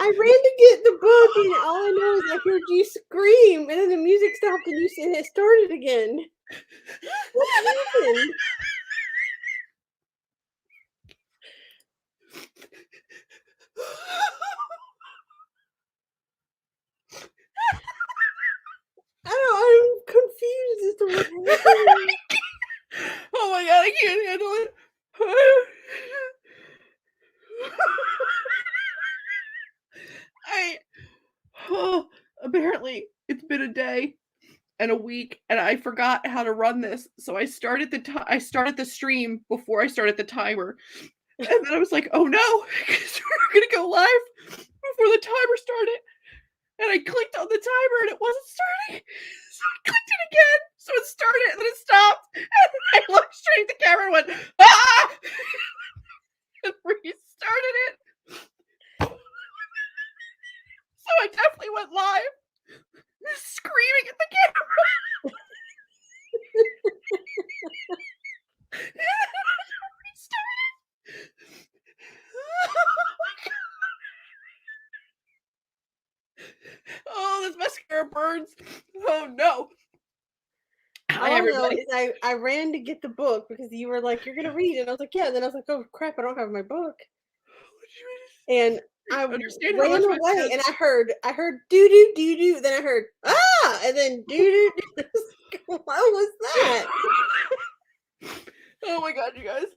I ran to get the book, and all I know is I heard you scream, and then the music stopped, and you said it started again. What happened? I'm confused as to what happened. Oh my god, I can't handle it. Apparently it's been a day and a week, and I forgot how to run this. So I started the stream before I started the timer, and then I was like, "Oh no, because we're gonna go live before the timer started." And I clicked on the timer, and it wasn't starting. So I clicked it again, so it started, and then it stopped. And then I looked straight at the camera and went, "Ah!" and restarted it. So I definitely went live, screaming at the camera. And then I restarted. Oh, this mascara burns. Oh no. Hi, everybody. I ran to get the book because you were like, "You're gonna read it." And I was like, "Yeah." And then I was like, "Oh crap, I don't have my book." And I ran away, and I heard doo doo doo doo. Then I heard and then doo doo doo. What was that? Oh my god, you guys.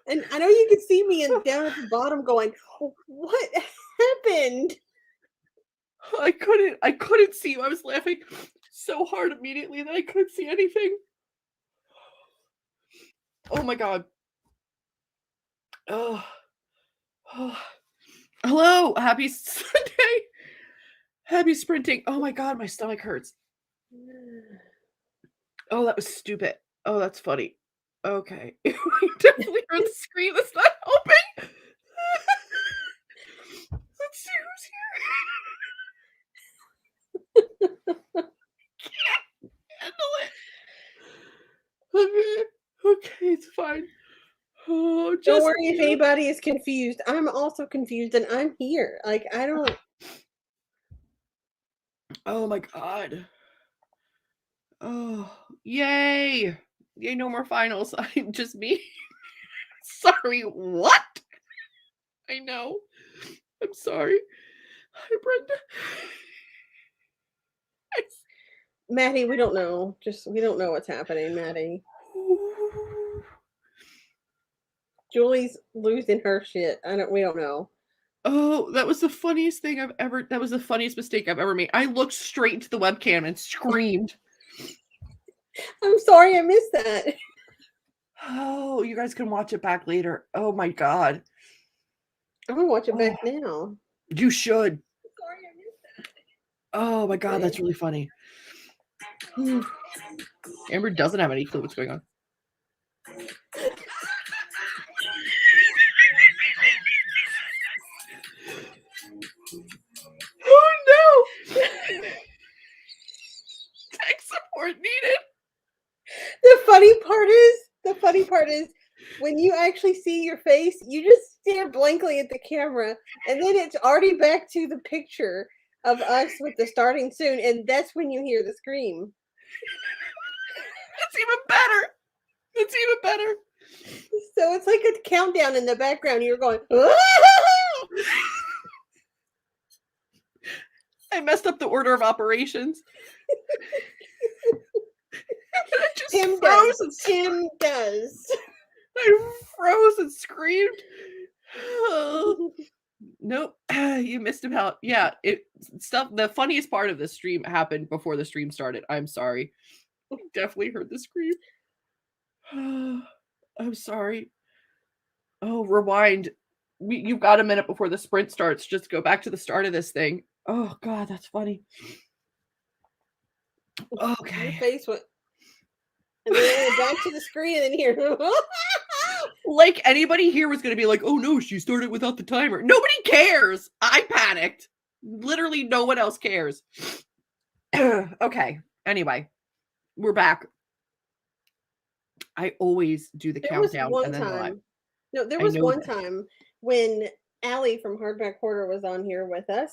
And I know you could see me down at the bottom going, "What happened?" I couldn't see you. I was laughing so hard immediately that I couldn't see anything. Oh my god. Oh. Hello, happy Sunday. Happy sprinting. Oh my god, my stomach hurts. Oh, that was stupid. Oh, that's funny. Okay. We definitely heard the scream. That's not helping. Let's see who's here. Can't handle it. Okay, it's fine. Oh, don't worry if anybody is confused. I'm also confused, and I'm here. Like, I don't. Oh my god. Oh, yay. Yay, no more finals. I'm just me. Sorry, what? I know. I'm sorry. Hi, Brenda. Maddie, we don't know. We don't know what's happening, Maddie. Julie's losing her shit. We don't know. Oh, that was the funniest thing that was the funniest mistake I've ever made. I looked straight into the webcam and screamed. I'm sorry I missed that. Oh, you guys can watch it back later. Oh my god. I'm gonna watch it back now. You should. I'm sorry I missed that. Oh my god, that's really funny. Amber doesn't have any clue what's going on. Oh no! Tech support needed. The funny part is when you actually see your face, you just stare blankly at the camera, and then it's already back to the picture of us with the starting soon, and that's when you hear the scream. That's even better. It's even better. So it's like a countdown in the background. You're going, I messed up the order of operations. I just Tim froze does. Tim does. I froze and screamed. Nope, you missed about the funniest part of the stream happened before the stream started. I'm sorry. Definitely heard the scream. I'm sorry. Oh, rewind. You've got a minute before the sprint starts. Just go back to the start of this thing. Oh god, that's funny. Okay. Your face went, and then back to the screen, and here. Like anybody here was going to be like, "Oh no, she started without the timer." Nobody cares. I panicked. Literally, no one else cares. Okay. Anyway, we're back. I always do the countdown and then the live. No, there was one time when Allie from Hardback Quarter was on here with us,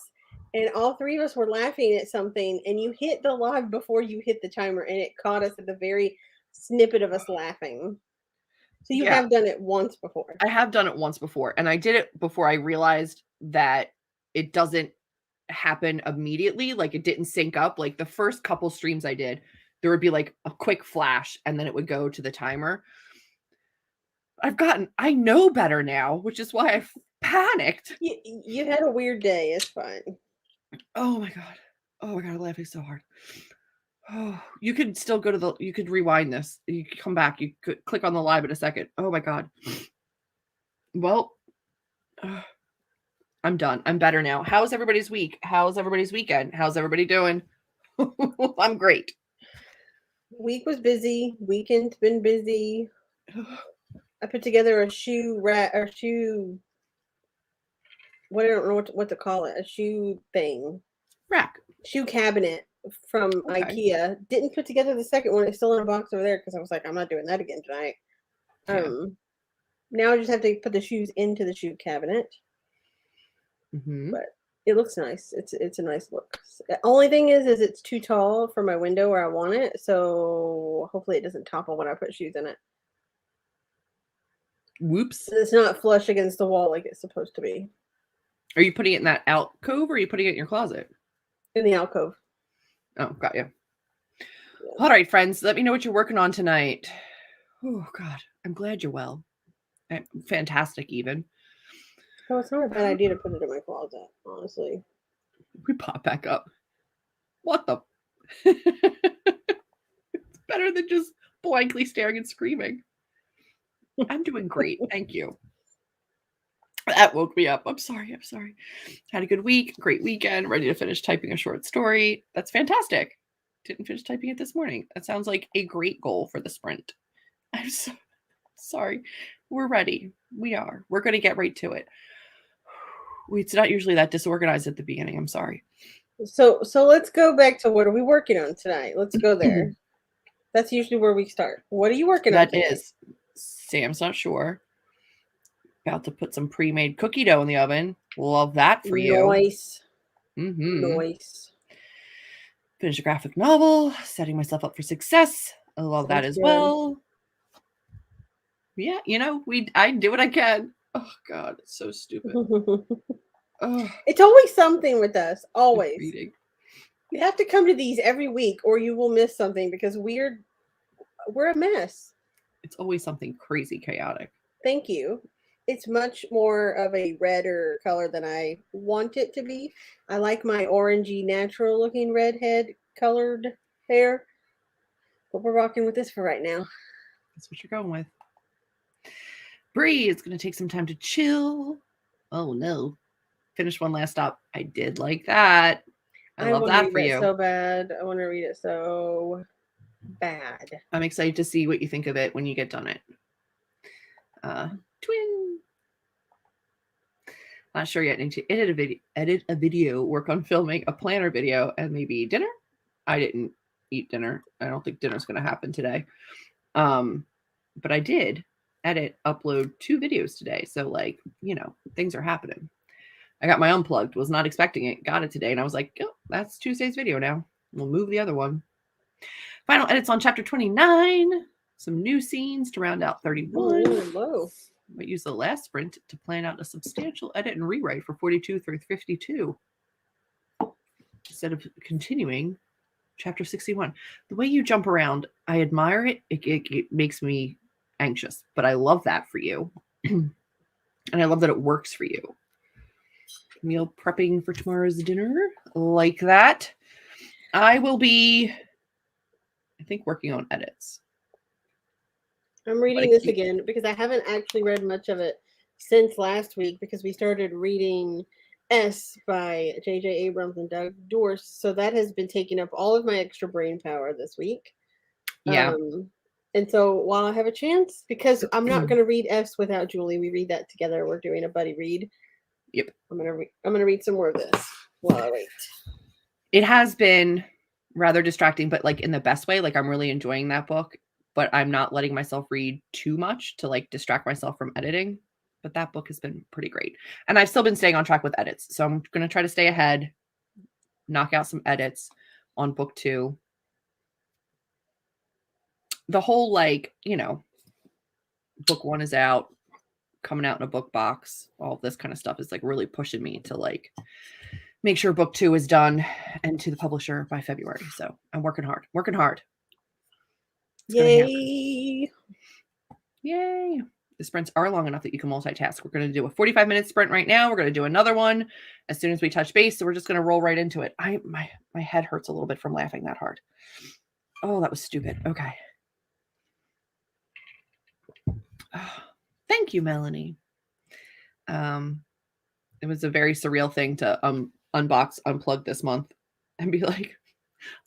and all three of us were laughing at something, and you hit the live before you hit the timer, and it caught us at the very snippet of us laughing. So you have done it once before. I have done it once before, and I did it before I realized that it doesn't happen immediately. Like, it didn't sync up. Like, the first couple streams I did, there would be like a quick flash, and then it would go to the timer. I know better now, which is why I panicked. You had a weird day. It's fine. Oh my God. I'm laughing so hard. Oh, you could still you could rewind this. You could come back. You could click on the live in a second. Oh my God. Well, I'm done. I'm better now. How's everybody's week? How's everybody's weekend? How's everybody doing? I'm great. Week was busy. Weekend's been busy. I put together a shoe I don't know what to call it. A shoe thing. Rack. Shoe cabinet from IKEA. Didn't put together the second one. It's still in a box over there because I was like, I'm not doing that again tonight. Now I just have to put the shoes into the shoe cabinet. But it looks nice. It's a nice look. The only thing is it's too tall for my window where I want it. So hopefully it doesn't topple when I put shoes in it. Whoops. It's not flush against the wall like it's supposed to be. Are you putting it in that alcove or are you putting it in your closet? In the alcove. Oh, got you. Yeah. All right, friends. Let me know what you're working on tonight. Oh, God. I'm glad you're well. Fantastic, even. Oh, it's not a bad idea to put it in my closet, honestly. We pop back up. What the? It's better than just blankly staring and screaming. I'm doing great. Thank you. That woke me up. I'm sorry. Had a good week. Great weekend. Ready to finish typing a short story. That's fantastic. Didn't finish typing it this morning. That sounds like a great goal for the sprint. I'm so sorry. We're ready. We are. We're going to get right to it. It's not usually that disorganized at the beginning. I'm sorry. So let's go back to what are we working on tonight? Let's go there. That's usually where we start. What are you working on tonight? That is Sam's not sure. About to put some pre-made cookie dough in the oven. Love that for you. Nice. Nice. Finish a graphic novel. Setting myself up for success. I love that as well. Yeah, I do what I can. Oh God, it's so stupid. It's always something with us. Always. You have to come to these every week or you will miss something because we're a mess. It's always something crazy chaotic. Thank you. It's much more of a redder color than I want it to be. I like my orangey, natural looking redhead colored hair. But we're rocking with this for right now. That's what you're going with. Bree is going to take some time to chill. Oh no. Finish one last stop. I did like that. I love that for you. So bad. I want to read it so bad. I'm excited to see what you think of it when you get done it. Twin. Not sure yet. Need to edit a video, work on filming a planner video, and maybe dinner. I didn't eat dinner. I don't think dinner's going to happen today. But I did upload 2 videos today. So things are happening. I got my unplugged, was not expecting it, got it today. And I was like, oh, that's Tuesday's video now. We'll move the other one. Final edits on chapter 29. Some new scenes to round out 31. Whoa. I use the last sprint to plan out a substantial edit and rewrite for 42 through 52. Instead of continuing chapter 61. The way you jump around, I admire it. It makes me anxious, but I love that for you. And I love that it works for you. Meal prepping for tomorrow's dinner. Like that. I will be, I think, working on edits. I'm reading this again because I haven't actually read much of it since last week because we started reading S by J.J. Abrams and Doug Dorse. So that has been taking up all of my extra brain power this week. Yeah. And so while I have a chance, because I'm not going to read S without Julie, we read that together. We're doing a buddy read. Yep. I'm gonna read some more of this while I wait. It has been rather distracting, but in the best way. I'm really enjoying that book. but I'm not letting myself read too much to like distract myself from editing. But that book has been pretty great. And I've still been staying on track with edits. So I'm going to try to stay ahead, knock out some edits on book 2. The whole, like, you know, book 1 is out, coming out in a book box, all of this kind of stuff is like really pushing me to like make sure book 2 is done and to the publisher by February. So I'm working hard. It's Yay. Yay. The sprints are long enough that you can multitask. We're going to do a 45-minute sprint right now. We're going to do another one as soon as we touch base. So we're just going to roll right into it. My head hurts a little bit from laughing that hard. Oh, that was stupid. Okay. Oh, thank you, Melanie. It was a very surreal thing to unbox, unplug this month and be like,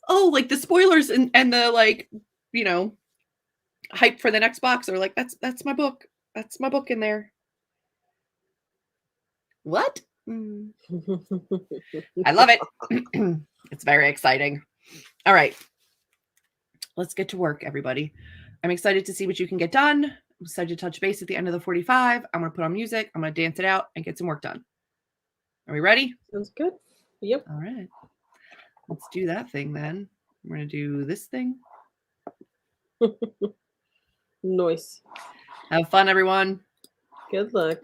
oh, like the spoilers and the like, you know, hype for the next box are like, that's my book. That's my book in there. What? I love it. It's very exciting. All right. Let's get to work, everybody. I'm excited to see what you can get done. I'm excited to touch base at the end of the 45. I'm going to put on music. I'm going to dance it out and get some work done. Are we ready? Sounds good. Yep. All right. Let's do that thing then. We're going to do this thing. Nice. Have fun, everyone. Good luck.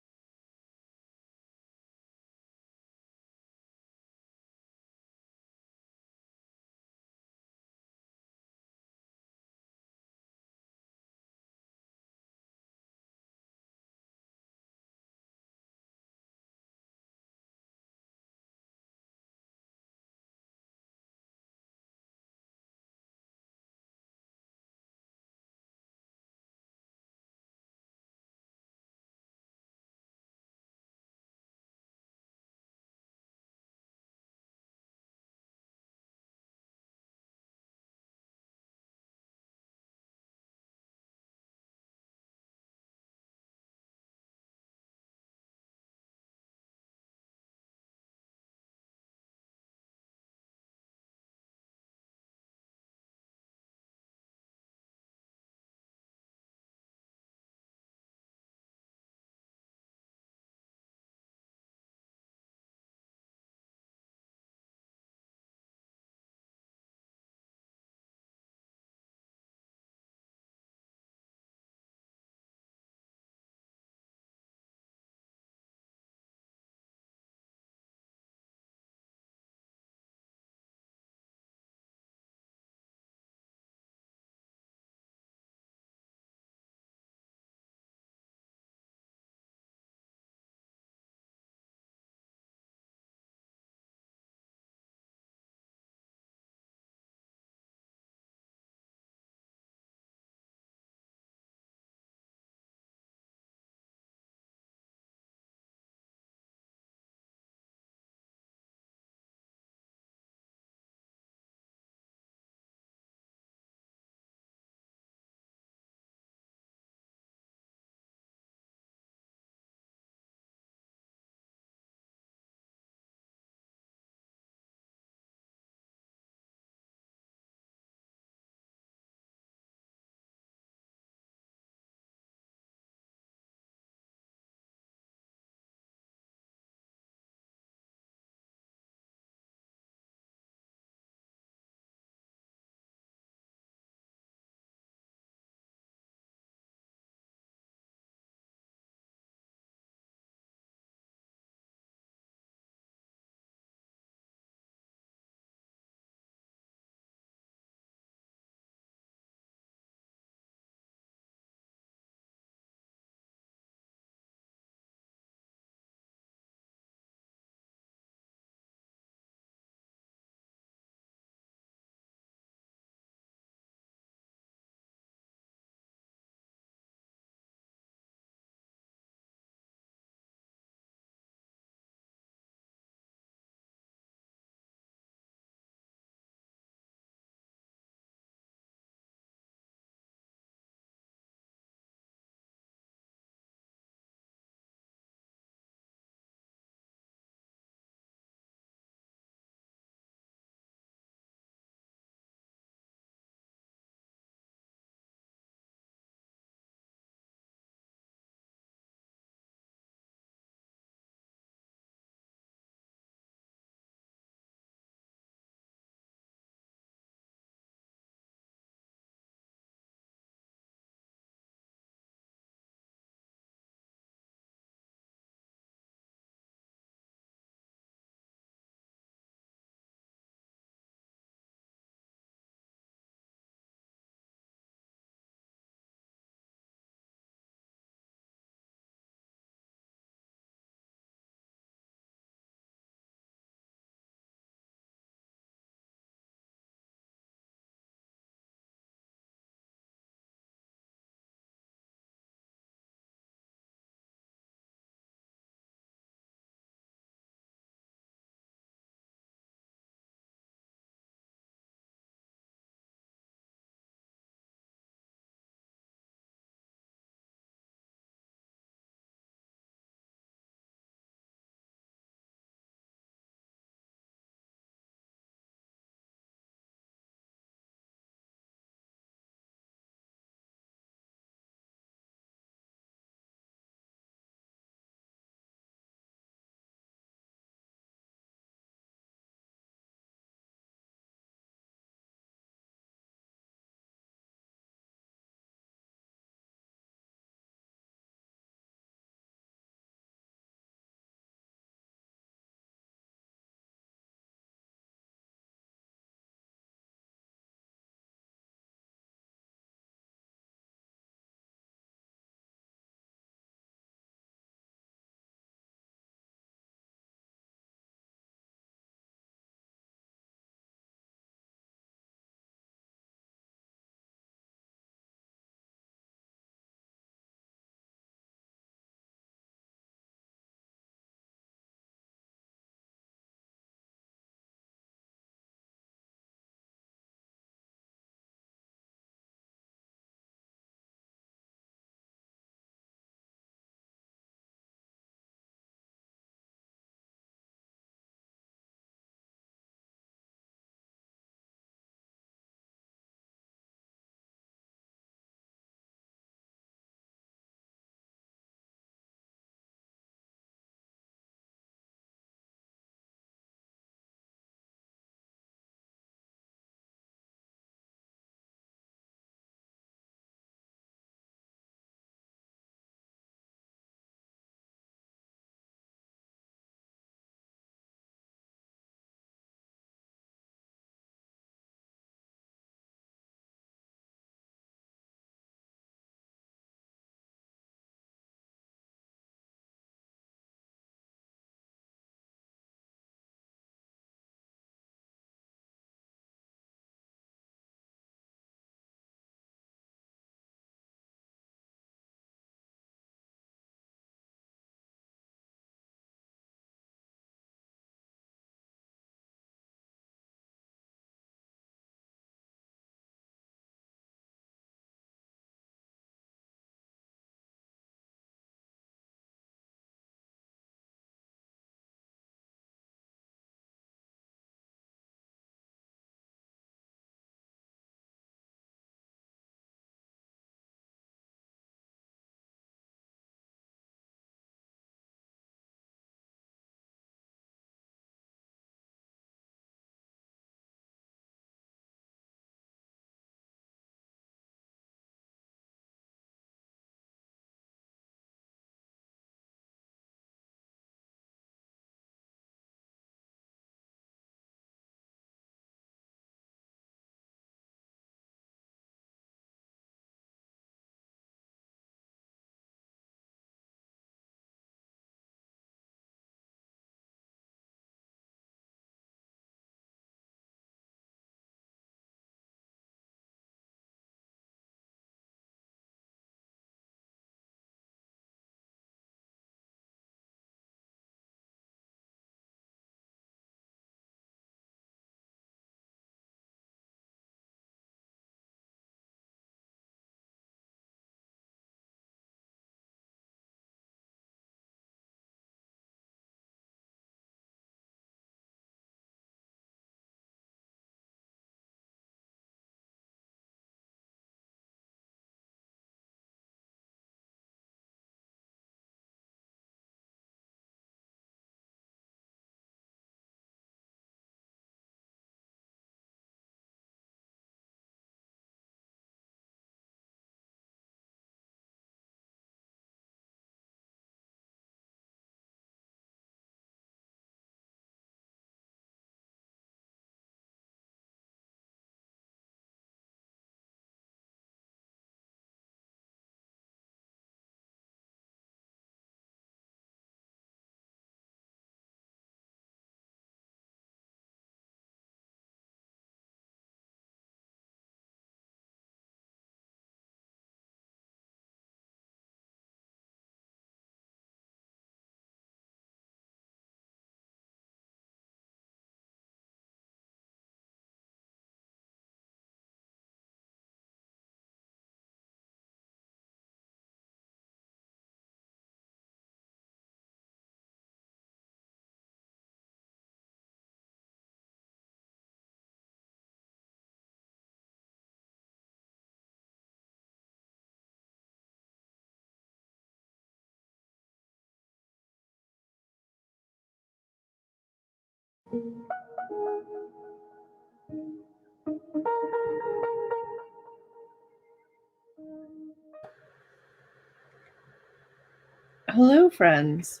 Hello, friends.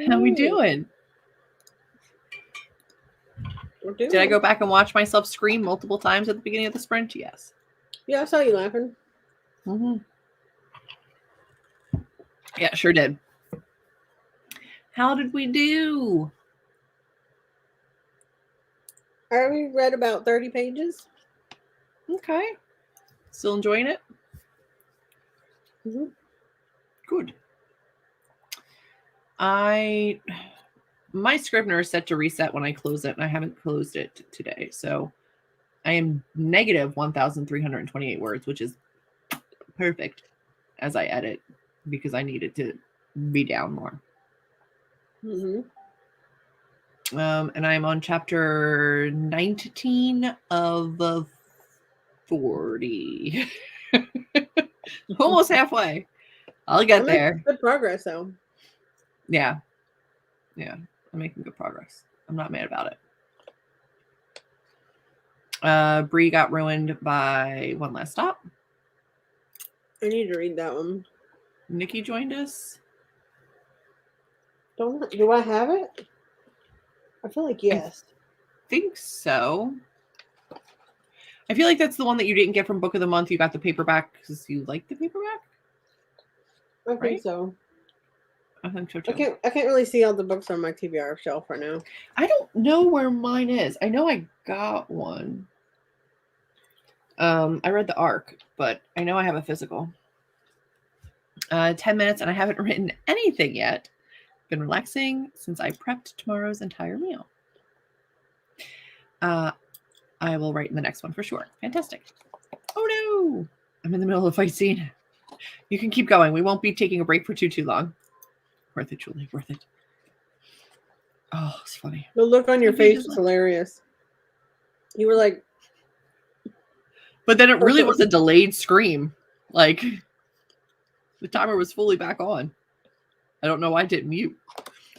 How we doing? Did I go back and watch myself scream multiple times at the beginning of the sprint? Yes. Yeah, I saw you laughing. Mm-hmm. Yeah, sure did. How did we do? I already read about 30 pages. Okay. Still enjoying it? Mm-hmm. Good. My Scrivener is set to reset when I close it, and I haven't closed it today. So I am negative 1,328 words, which is perfect as I edit because I need it to be down more. Mm-hmm. And I'm on chapter 19 of 40. Almost halfway. I'll get there. Good progress, though. Yeah. I'm making good progress. I'm not mad about it. Bree got ruined by One Last Stop. I need to read that one. Nikki joined us. Do I have it? I feel like yes. I think so. I feel like that's the one that you didn't get from Book of the Month. You got the paperback because you like the paperback. I think so. I think so too. I can't really see all the books on my TBR shelf right now. I don't know where mine is. I know I got one. I read the ARC, but I know I have a physical. 10 minutes and I haven't written anything yet. Been relaxing since I prepped tomorrow's entire meal. I will write in the next one for sure. Fantastic. Oh no! I'm in the middle of a fight scene. You can keep going. We won't be taking a break for too long. Worth it, Julie. Worth it. Oh, it's funny. The look on your face is hilarious. You were like... But then it really was a delayed scream. Like, the timer was fully back on. I don't know why I didn't mute.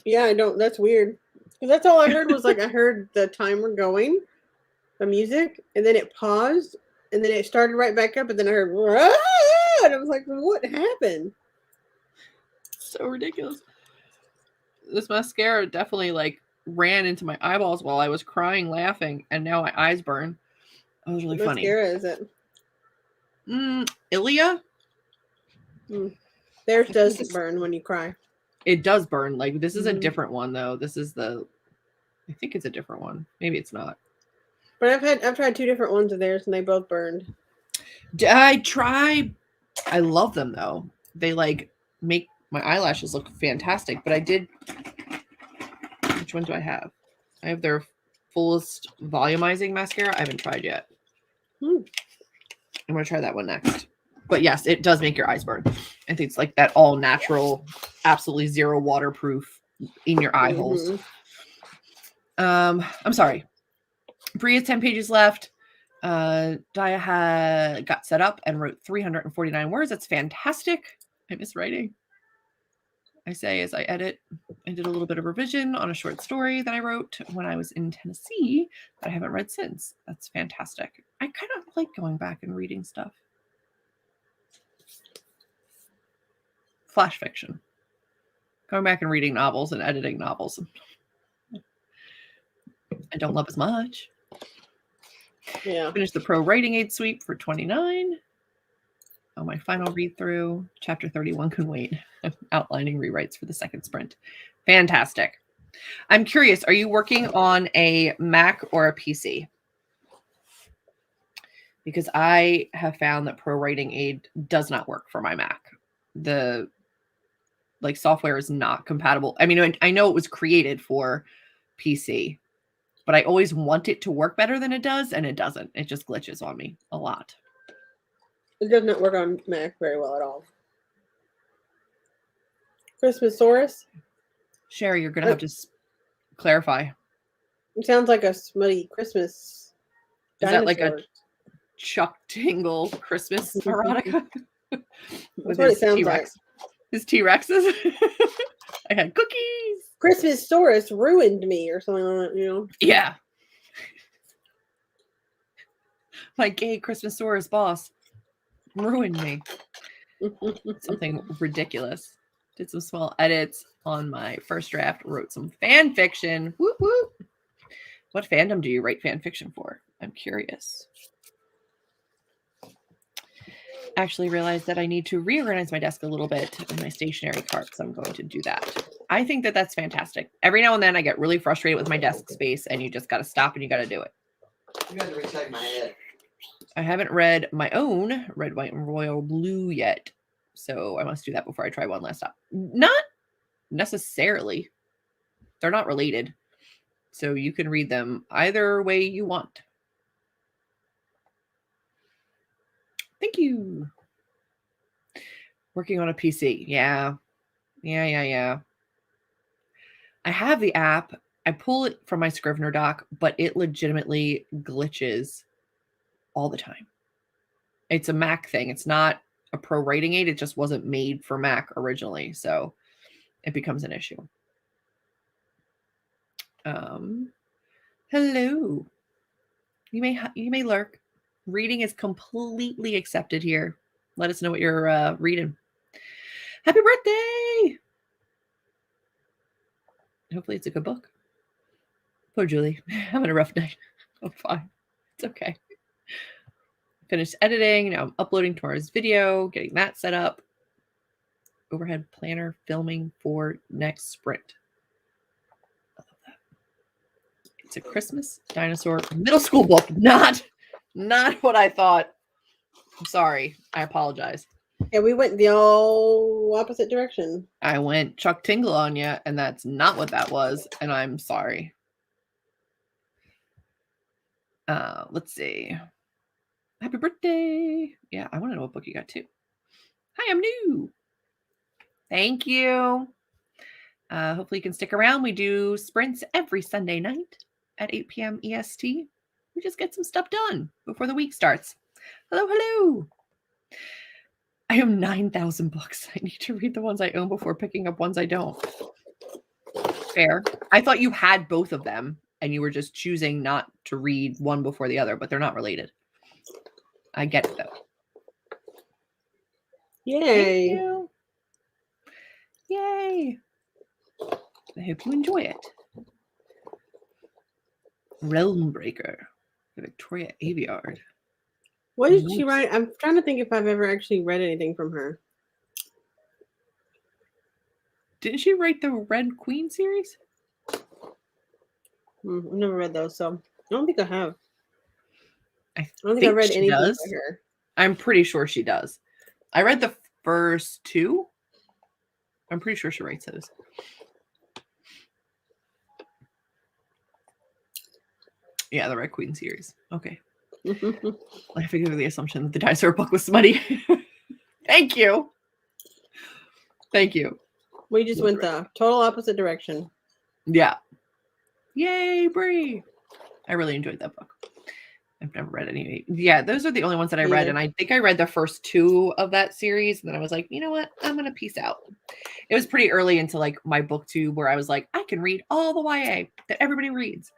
Yeah, I don't. That's weird. Because that's all I heard was like I heard the timer going, the music, and then it paused, and then it started right back up, and then I heard, Aah! And I was like, what happened? So ridiculous. This mascara definitely like ran into my eyeballs while I was crying laughing, and now my eyes burn. That was really funny. What mascara is it? Ilia? Theirs does burn when you cry. It does burn. Like, this is a different one, though. This is I think it's a different one. Maybe it's not. But I've tried 2 different ones of theirs, and they both burned. I love them, though. They, like, make my eyelashes look fantastic. But I did... Which one do I have? I have their fullest volumizing mascara. I haven't tried yet. I'm going to try that one next. But yes, it does make your eyes burn. I think it's like that all natural, absolutely zero waterproof in your eye holes. I'm sorry. Bree has 10 pages left. Dia got set up and wrote 349 words. That's fantastic. I miss writing. I say as I edit. I did a little bit of revision on a short story that I wrote when I was in Tennessee that I haven't read since. That's fantastic. I kind of like going back and reading stuff. Flash fiction. Going back and reading novels and editing novels. I don't love as much. Yeah. Finished the Pro Writing Aid Sweep for 29. Oh, my final read through. Chapter 31 can wait. Outlining rewrites for the second sprint. Fantastic. I'm curious, are you working on a Mac or a PC? Because I have found that Pro Writing Aid does not work for my Mac. The software is not compatible. I mean, I know it was created for PC, but I always want it to work better than it does, and it doesn't. It just glitches on me a lot. It does not work on Mac very well at all. Christmasaurus? Sherry, you're going to have to clarify. It sounds like a smutty Christmas dinosaur. Is that like a Chuck Tingle Christmas erotica? That's what it sounds T-Rex. like. His T-Rexes. I had cookies. Christmas Saurus ruined me or something like that, you know? Yeah. My gay Christmas Saurus boss ruined me. Something ridiculous. Did some small edits on my first draft, wrote some fan fiction. Whoop, whoop. What fandom do you write fan fiction for? I'm curious. Actually realized that I need to reorganize my desk a little bit in my stationery cart, so I'm going to do that. I think that that's fantastic. Every now and then I get really frustrated with my desk space, and you just got to stop and you got to do it. You got to retype my head. I haven't read my own Red, White, and Royal Blue yet, so I must do that before I try one last time. Not necessarily. They're not related, so you can read them either way you want. Thank you. Working on a PC. Yeah. I have the app. I pull it from my Scrivener doc, but it legitimately glitches all the time. It's a Mac thing. It's not a pro writing aid. It just wasn't made for Mac originally, so it becomes an issue. Hello. You may lurk. Reading is completely accepted here. Let us know what you're reading. Happy birthday! Hopefully it's a good book. Poor Julie. Having a rough night. Oh, fine. It's okay. Finished editing. Now I'm uploading tomorrow's video, getting that set up. Overhead planner filming for next sprint. I love that. It's a Christmas dinosaur middle school book. Not what I thought. I'm sorry. I apologize. Yeah, we went the all opposite direction. I went Chuck Tingle on you, and that's not what that was, and I'm sorry. Let's see. Happy birthday. Yeah, I want to know what book you got too. Hi, I'm new. Thank you. Hopefully you can stick around. We do sprints every Sunday night at 8 p.m. EST. We just get some stuff done before the week starts. Hello. I own 9,000 books. I need to read the ones I own before picking up ones I don't. Fair. I thought you had both of them and you were just choosing not to read one before the other, but they're not related. I get it though. Yay. Thank you. Yay. I hope you enjoy it. Realmbreaker, Victoria Aveyard. What did she write? I'm trying to think if I've ever actually read anything from her. Didn't she write the Red Queen series? I've never read those, so I don't think I have. I don't think I read anything by her. I'm pretty sure she does. I read the first two. I'm pretty sure she writes those. Yeah, the Red Queen series. Okay. I figured the assumption that the dinosaur book was smutty. Thank you. We just went the total opposite direction. Yeah. Yay, Brie. I really enjoyed that book. I've never read any. Yeah, those are the only ones that I read. And I think I read the first two of that series. And then I was like, you know what? I'm going to peace out. It was pretty early into like my booktube where I was like, I can read all the YA that everybody reads.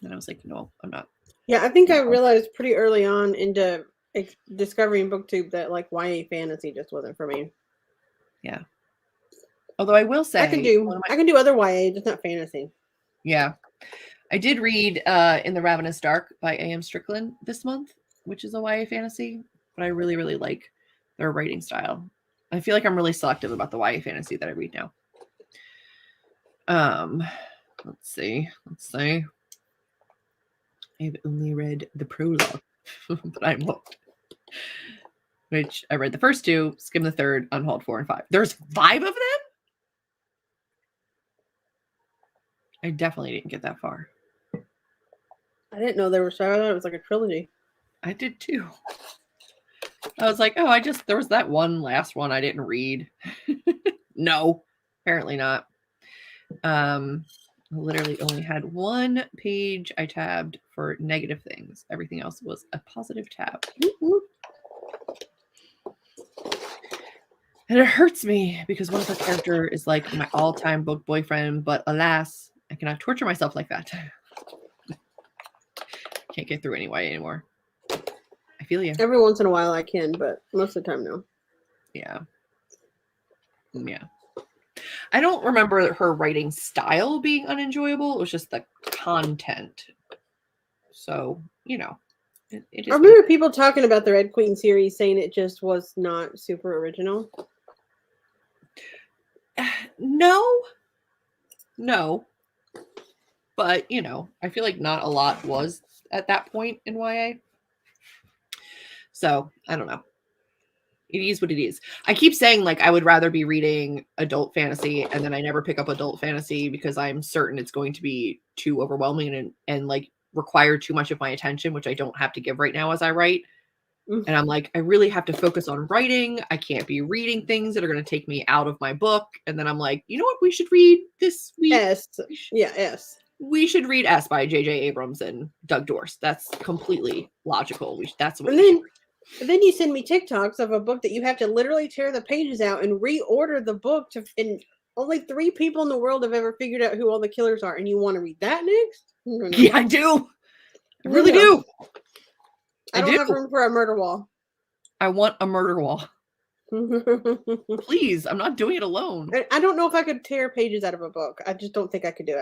And I was like, no, I'm not. Yeah, I think I realized pretty early on into discovering booktube that like YA fantasy just wasn't for me. Yeah. Although I will say I can do other YA, just not fantasy. Yeah. I did read In the Ravenous Dark by A.M. Strickland this month, which is a YA fantasy, but I really, really like their writing style. I feel like I'm really selective about the YA fantasy that I read now. Let's see. I've only read the prologue, but I'm hooked. Which I read the first two, skimmed the third, unhauled 4 and 5. There's 5 of them? I definitely didn't get that far. I didn't know there were 5. I thought it was like a trilogy. I did too. I was like, oh, there was that one last one I didn't read. No, apparently not. I literally only had 1 page I tabbed for negative things. Everything else was a positive tab. Whoop, whoop. And it hurts me because one of her character is like my all-time book boyfriend, but alas, I cannot torture myself like that. Can't get through anymore. I feel you. Every once in a while I can, but most of the time, no. Yeah. I don't remember her writing style being unenjoyable. It was just the content. So, it is. I remember people talking about the Red Queen series saying it just was not super original. No. But, I feel like not a lot was at that point in YA. So, I don't know. It is what it is. I keep saying like I would rather be reading adult fantasy, and then I never pick up adult fantasy because I'm certain it's going to be too overwhelming and like require too much of my attention, which I don't have to give right now as I write. And I'm like, I really have to focus on writing. I can't be reading things that are going to take me out of my book. And then I'm like, you know what? We should read this week. S. Yeah, S. We should read S by J.J. Abrams and Doug Dorst. That's completely logical. That's what. And then you send me TikToks of a book that you have to literally tear the pages out and reorder the book and only 3 people in the world have ever figured out who all the killers are, and you want to read that next? No. Yeah, I do. I really do. I don't have room for a murder wall. I want a murder wall. Please, I'm not doing it alone. I don't know if I could tear pages out of a book. I just don't think I could do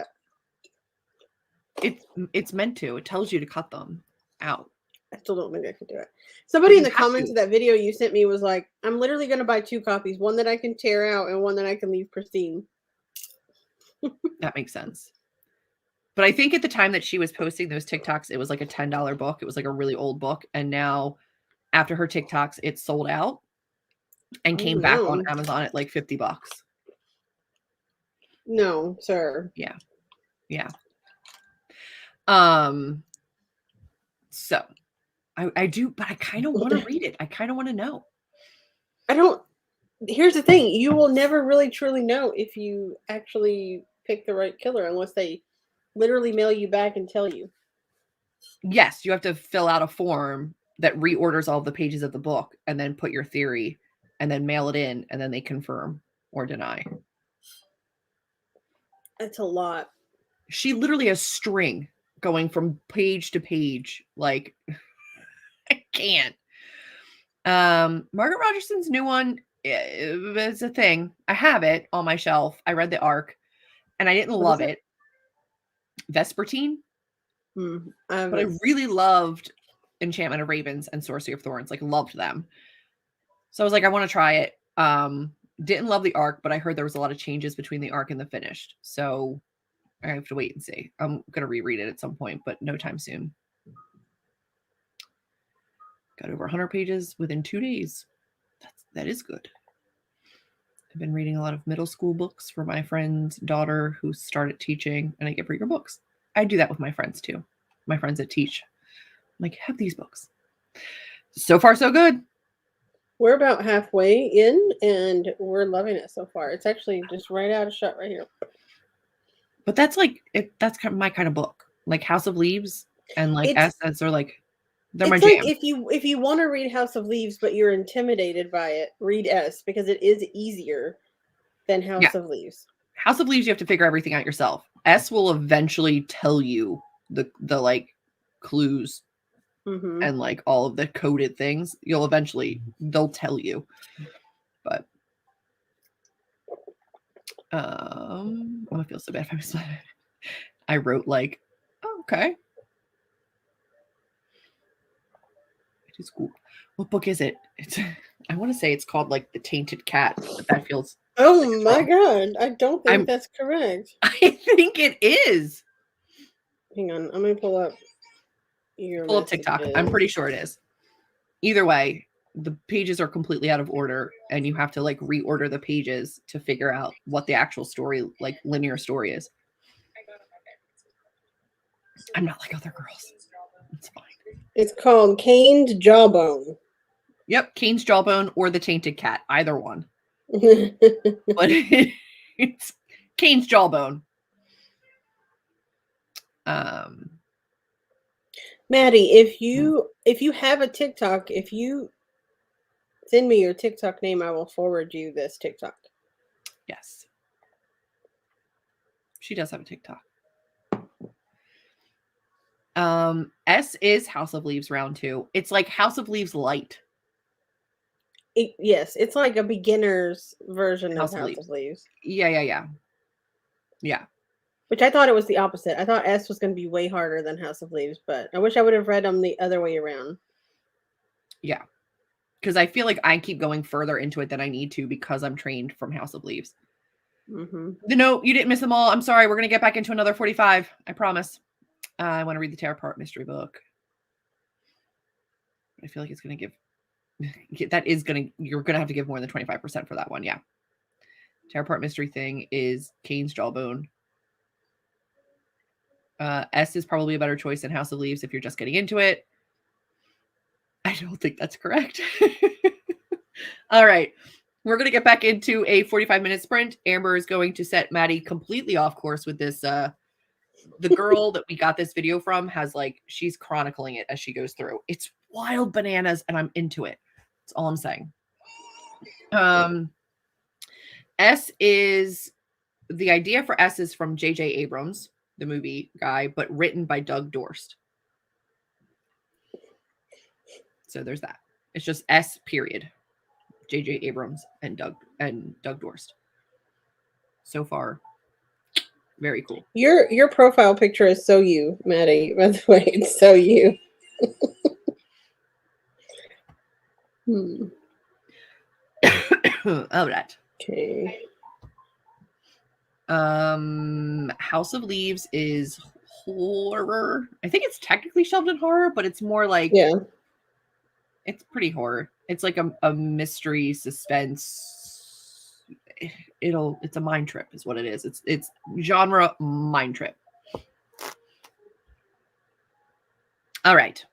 it. It's meant to. It tells you to cut them out. I still don't think I could do it. Somebody in the comments of that video you sent me was like, I'm literally going to buy 2 copies, one that I can tear out and one that I can leave pristine. That makes sense. But I think at the time that she was posting those TikToks, it was like a $10 book. It was like a really old book. And now after her TikToks, it's sold out and came back on Amazon at like $50. No, sir. Yeah. So I do, but I kind of want to read it. I kind of want to know. Here's the thing. You will never really truly know if you actually pick the right killer unless they literally mail you back and tell you. Yes, you have to fill out a form that reorders all the pages of the book and then put your theory and then mail it in, and then they confirm or deny. That's a lot. She literally has string going from page to page. Like, I can't. Margaret Rogerson's new one is a thing. I have it on my shelf. I read the arc and I didn't love it. Vespertine. But I really loved Enchantment of Ravens and Sorcery of Thorns. Like, loved them. So I was like, I want to try it. Didn't love the arc, but I heard there was a lot of changes between the arc and the finished. So I have to wait and see. I'm going to reread it at some point, but no time soon. Got over 100 pages within 2 days. That is good. I've been reading a lot of middle school books for my friend's daughter who started teaching, and I give her your books. I do that with my friends too. My friends that teach. I'm like, have these books. So far, so good. We're about halfway in, and we're loving it so far. It's actually just right out of shot right here. But that's like that's kind of my kind of book. Like House of Leaves and like Essence are like they're my jam. Like if you want to read House of Leaves, but you're intimidated by it, read S because it is easier than House of Leaves. House of Leaves, you have to figure everything out yourself. S will eventually tell you the like clues and like all of the coded things. They'll tell you. But I'm gonna feel so bad if I miss that. I wrote like, oh, okay. It is cool. What book is it? I want to say it's called like The Tainted Cat, but that feels oh my god. I don't think that's correct. I think it is. Hang on, I'm gonna pull up TikTok. I'm pretty sure it is. Either way, the pages are completely out of order, and you have to like reorder the pages to figure out what the actual story, like linear story, is. I'm not like other girls. It's fine. It's called Cain's Jawbone. Yep, Cain's Jawbone or The Tainted Cat, either one. But it's Cain's Jawbone. Maddie, if you have a TikTok, if you Send me your TikTok name. I will forward you this TikTok. Yes. She does have a TikTok. S is House of Leaves round 2. It's like House of Leaves light. Yes, it's like a beginner's version of House of Leaves. Yeah. Which I thought it was the opposite. I thought S was going to be way harder than House of Leaves, but I wish I would have read them the other way around. Yeah. Because I feel like I keep going further into it than I need to because I'm trained from House of Leaves. Mm-hmm. No, you didn't miss them all. I'm sorry. We're going to get back into another 45. I promise. I want to read the Tear Apart mystery book. I feel like it's going to give... You're going to have to give more than 25% for that one. Yeah. Tear Apart mystery thing is Kane's Jawbone. S is probably a better choice than House of Leaves if you're just getting into it. I don't think that's correct. All right. We're going to get back into a 45-minute sprint. Amber is going to set Maddie completely off course with this. The girl that we got this video from has she's chronicling it as she goes through. It's wild bananas and I'm into it. That's all I'm saying. S is... The idea for S is from J.J. Abrams, the movie guy, but written by Doug Dorst. So there's that. It's just S period. J.J. Abrams and Doug Dorst. So far, very cool. Your profile picture is so you, Maddie. By the way, it's so you. All right. Okay. House of Leaves is horror. I think it's technically shelved in horror, but it's more like it's pretty horror. It's like a mystery suspense. It's a mind trip is what it is. It's genre mind trip. All right.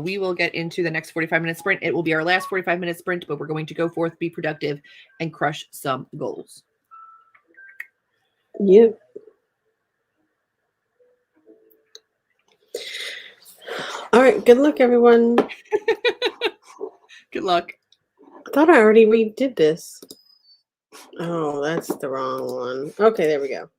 We will get into the next 45-minute sprint. It will be our last 45-minute sprint, but we're going to go forth, be productive, and crush some goals. Yeah. All right. Good luck, everyone. Good luck. I thought I already redid this. Oh, that's the wrong one. Okay, there we go.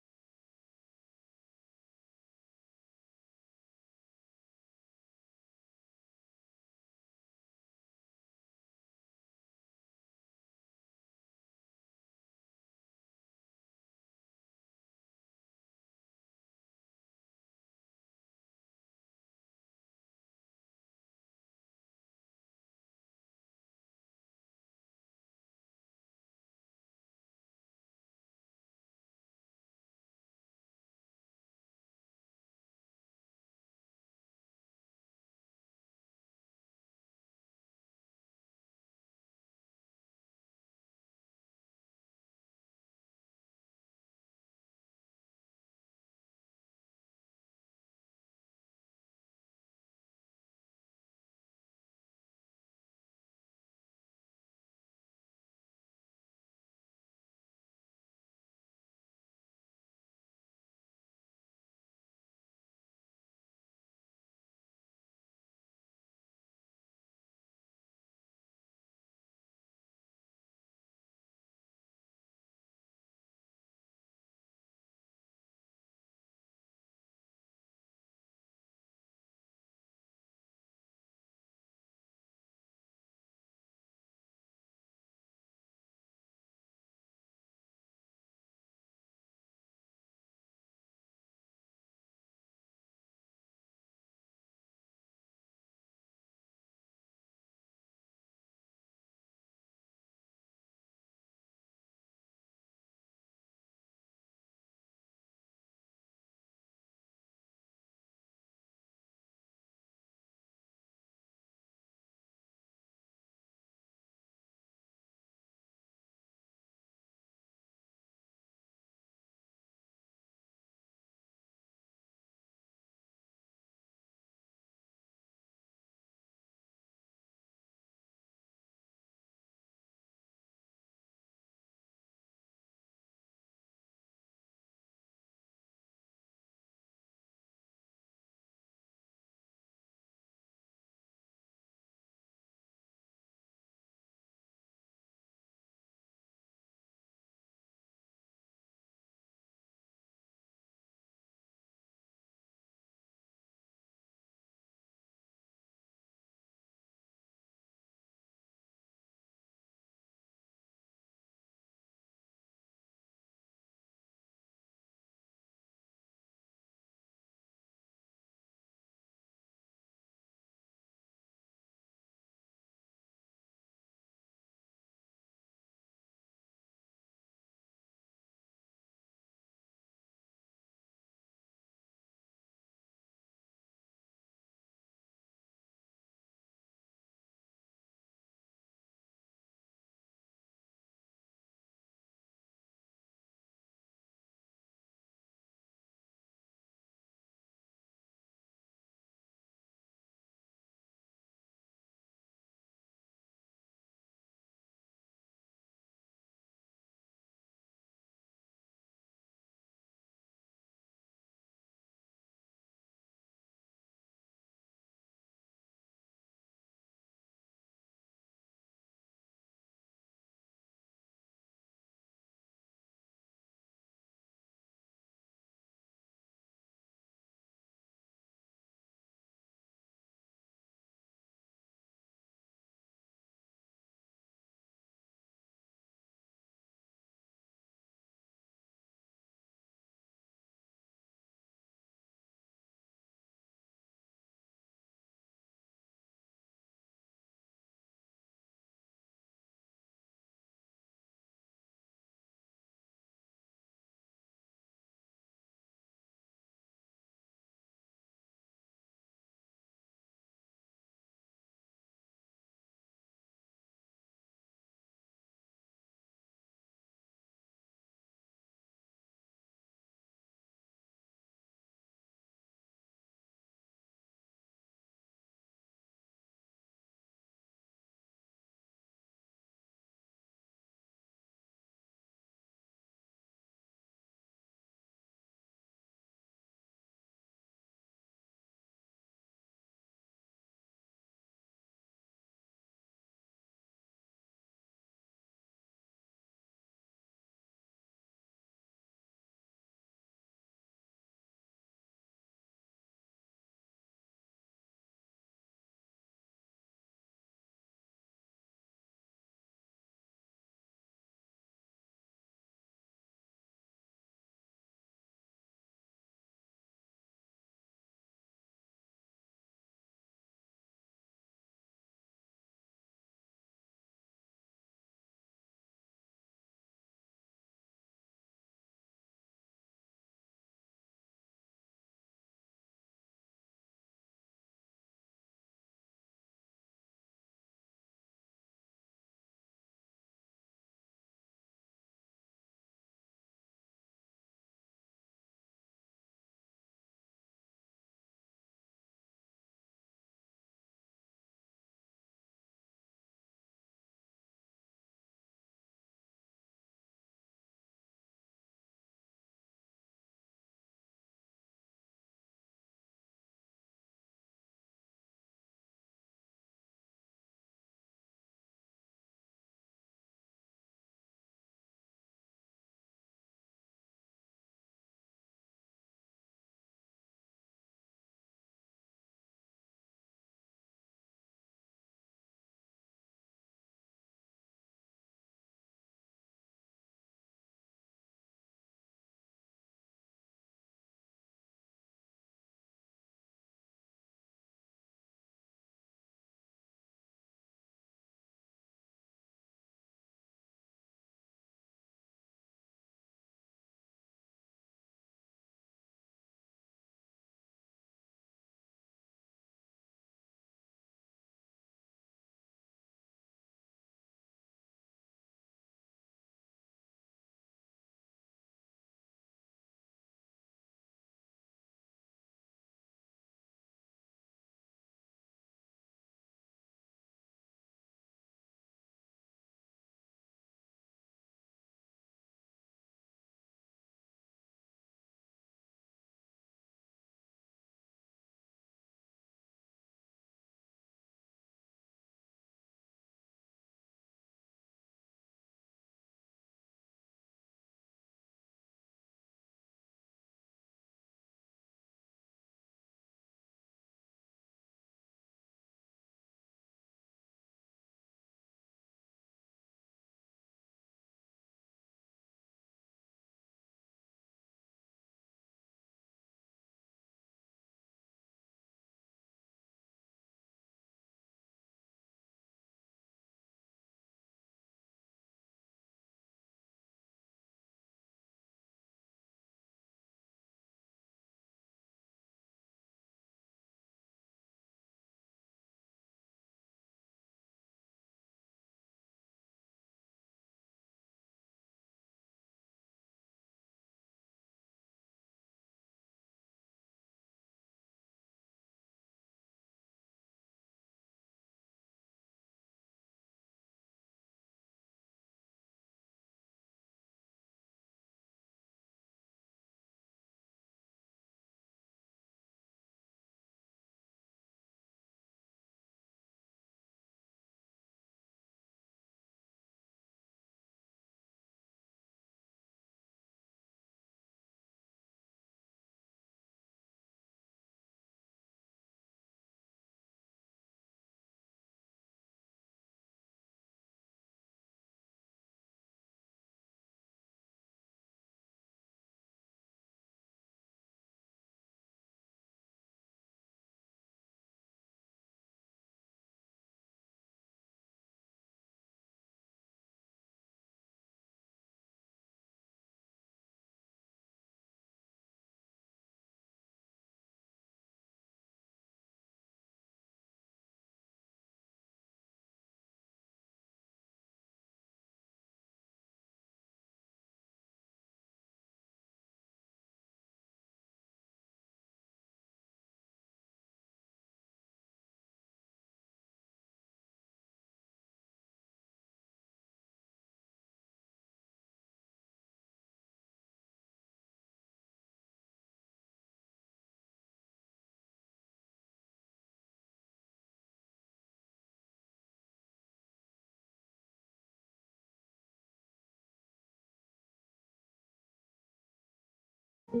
That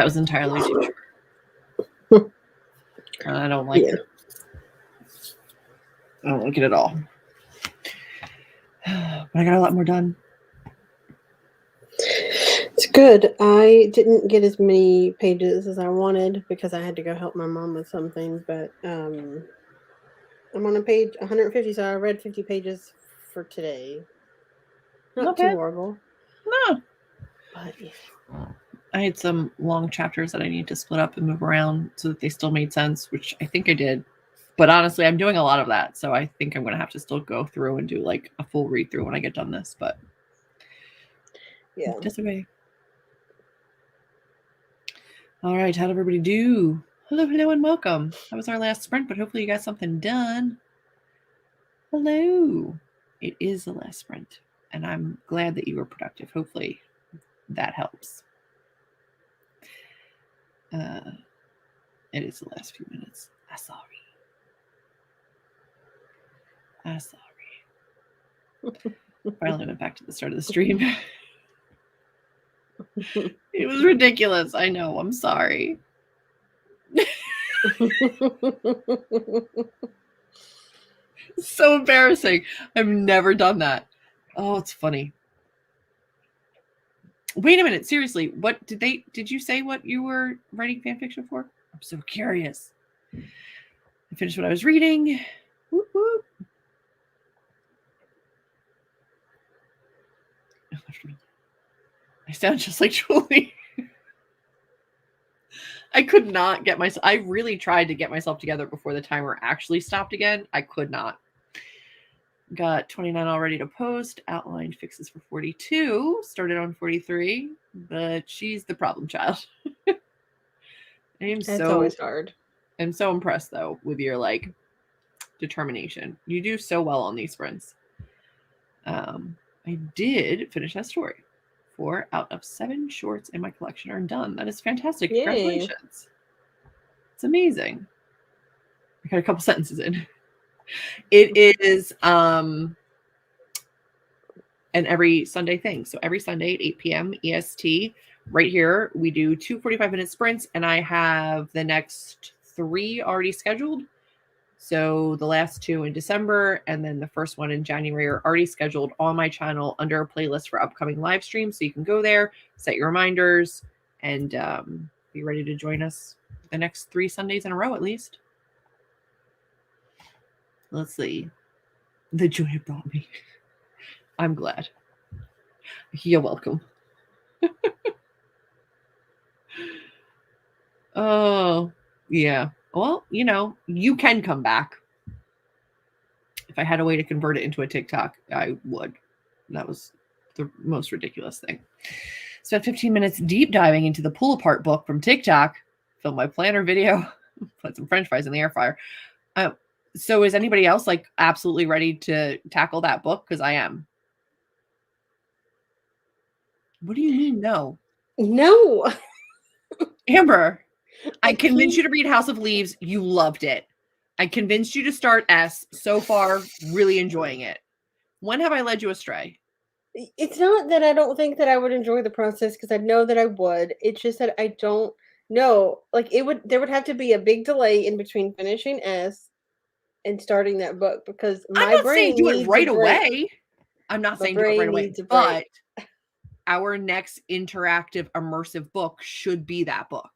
was entirely too short. I don't like it. I don't like it at all. But I got a lot more done. It's good. I didn't get as many pages as I wanted because I had to go help my mom with something, but I'm on a page 150, so I read 50 pages for today. Not too horrible. No. But yeah. I had some long chapters that I need to split up and move around so that they still made sense, which I think I did. But honestly, I'm doing a lot of that, so I think I'm going to have to still go through and do like a full read through when I get done this. But yeah, that's okay. All right, how'd everybody do? Hello, and welcome. That was our last sprint, but hopefully you got something done. Hello. It is the last sprint, and I'm glad that you were productive. Hopefully that helps. It is the last few minutes. I'm sorry. Finally went back to the start of the stream. It was ridiculous. I know. I'm sorry. So embarrassing. I've never done that. Oh, it's funny. Wait a minute. Seriously, what did you say what you were writing fan fiction for? I'm so curious. I finished what I was reading. Whoop, whoop. I sound just like Julie. I could not get myself. I really tried to get myself together before the timer actually stopped again. I could not. Got 29 already to post. Outlined fixes for 42. Started on 43, but she's the problem child. That's always hard. I'm so impressed though with your like determination. You do so well on these sprints. I did finish that story. 4 out of 7 shorts in my collection are done. That is fantastic. Yay. Congratulations. It's amazing. I got a couple sentences in. It is an every Sunday thing. So every Sunday at 8 p.m. EST, right here, we do 2 45-minute sprints, and I have the next 3 already scheduled. So the last 2 in December and then the first one in January are already scheduled on my channel under a playlist for upcoming live streams. So you can go there, set your reminders, and be ready to join us the next 3 Sundays in a row at least. Let's see. The joy it brought me. I'm glad. You're welcome. Oh, yeah. Well, you can come back. If I had a way to convert it into a TikTok, I would. That was the most ridiculous thing. Spent 15 minutes deep diving into the pull apart book from TikTok. Filmed my planner video. Put some French fries in the air fryer. So is anybody else like absolutely ready to tackle that book? Because I am. What do you mean no? No. Amber, I convinced you to read House of Leaves. You loved it. I convinced you to start S. So far, really enjoying it. When have I led you astray? It's not that I don't think that I would enjoy the process, because I know that I would. It's just that I don't know. Like there would have to be a big delay in between finishing S and starting that book, because my brain do needs it right a break. away. I'm not saying do it right away, but our next interactive, immersive book should be that book.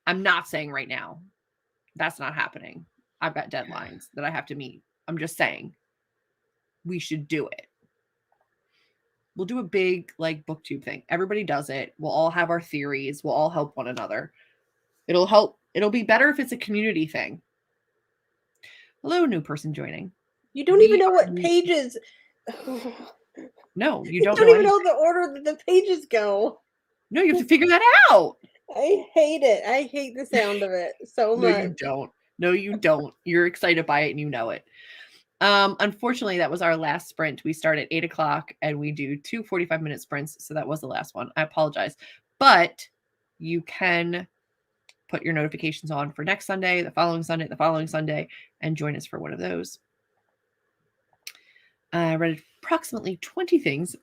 I'm not saying right now. That's not happening. I've got deadlines that I have to meet. I'm just saying we should do it. We'll do a big like booktube thing. Everybody does it. We'll all have our theories. We'll all help one another. It'll help. It'll be better if it's a community thing. Hello, new person joining. You don't even know what pages. No, you don't even know the order that the pages go. No, you have to figure that out. I hate it. I hate the sound of it so much. No, you don't. No, you don't. You're excited by it and you know it. Unfortunately, that was our last sprint. We start at 8 o'clock and we do 2 45-minute sprints. So that was the last one. I apologize. But you can put your notifications on for next Sunday, the following Sunday, and join us for one of those. I read approximately 20 things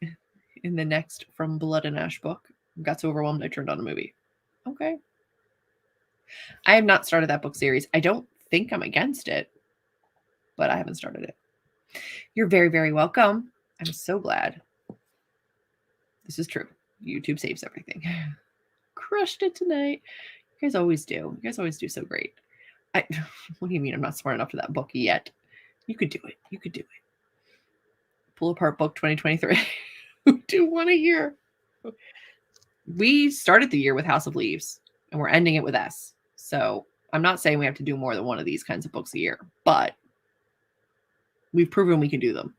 in the next From Blood and Ash book. Got so overwhelmed I turned on a movie. Okay. I have not started that book series. I don't think I'm against it, but I haven't started it. You're very, very welcome. I'm so glad. This is true. YouTube saves everything. Crushed it tonight. You guys always do. You guys always do so great. What do you mean I'm not smart enough for that book yet? You could do it. You could do it. Pull Apart Book 2023. Do one a year. We started the year with House of Leaves, and we're ending it with S. So I'm not saying we have to do more than one of these kinds of books a year, but we've proven we can do them.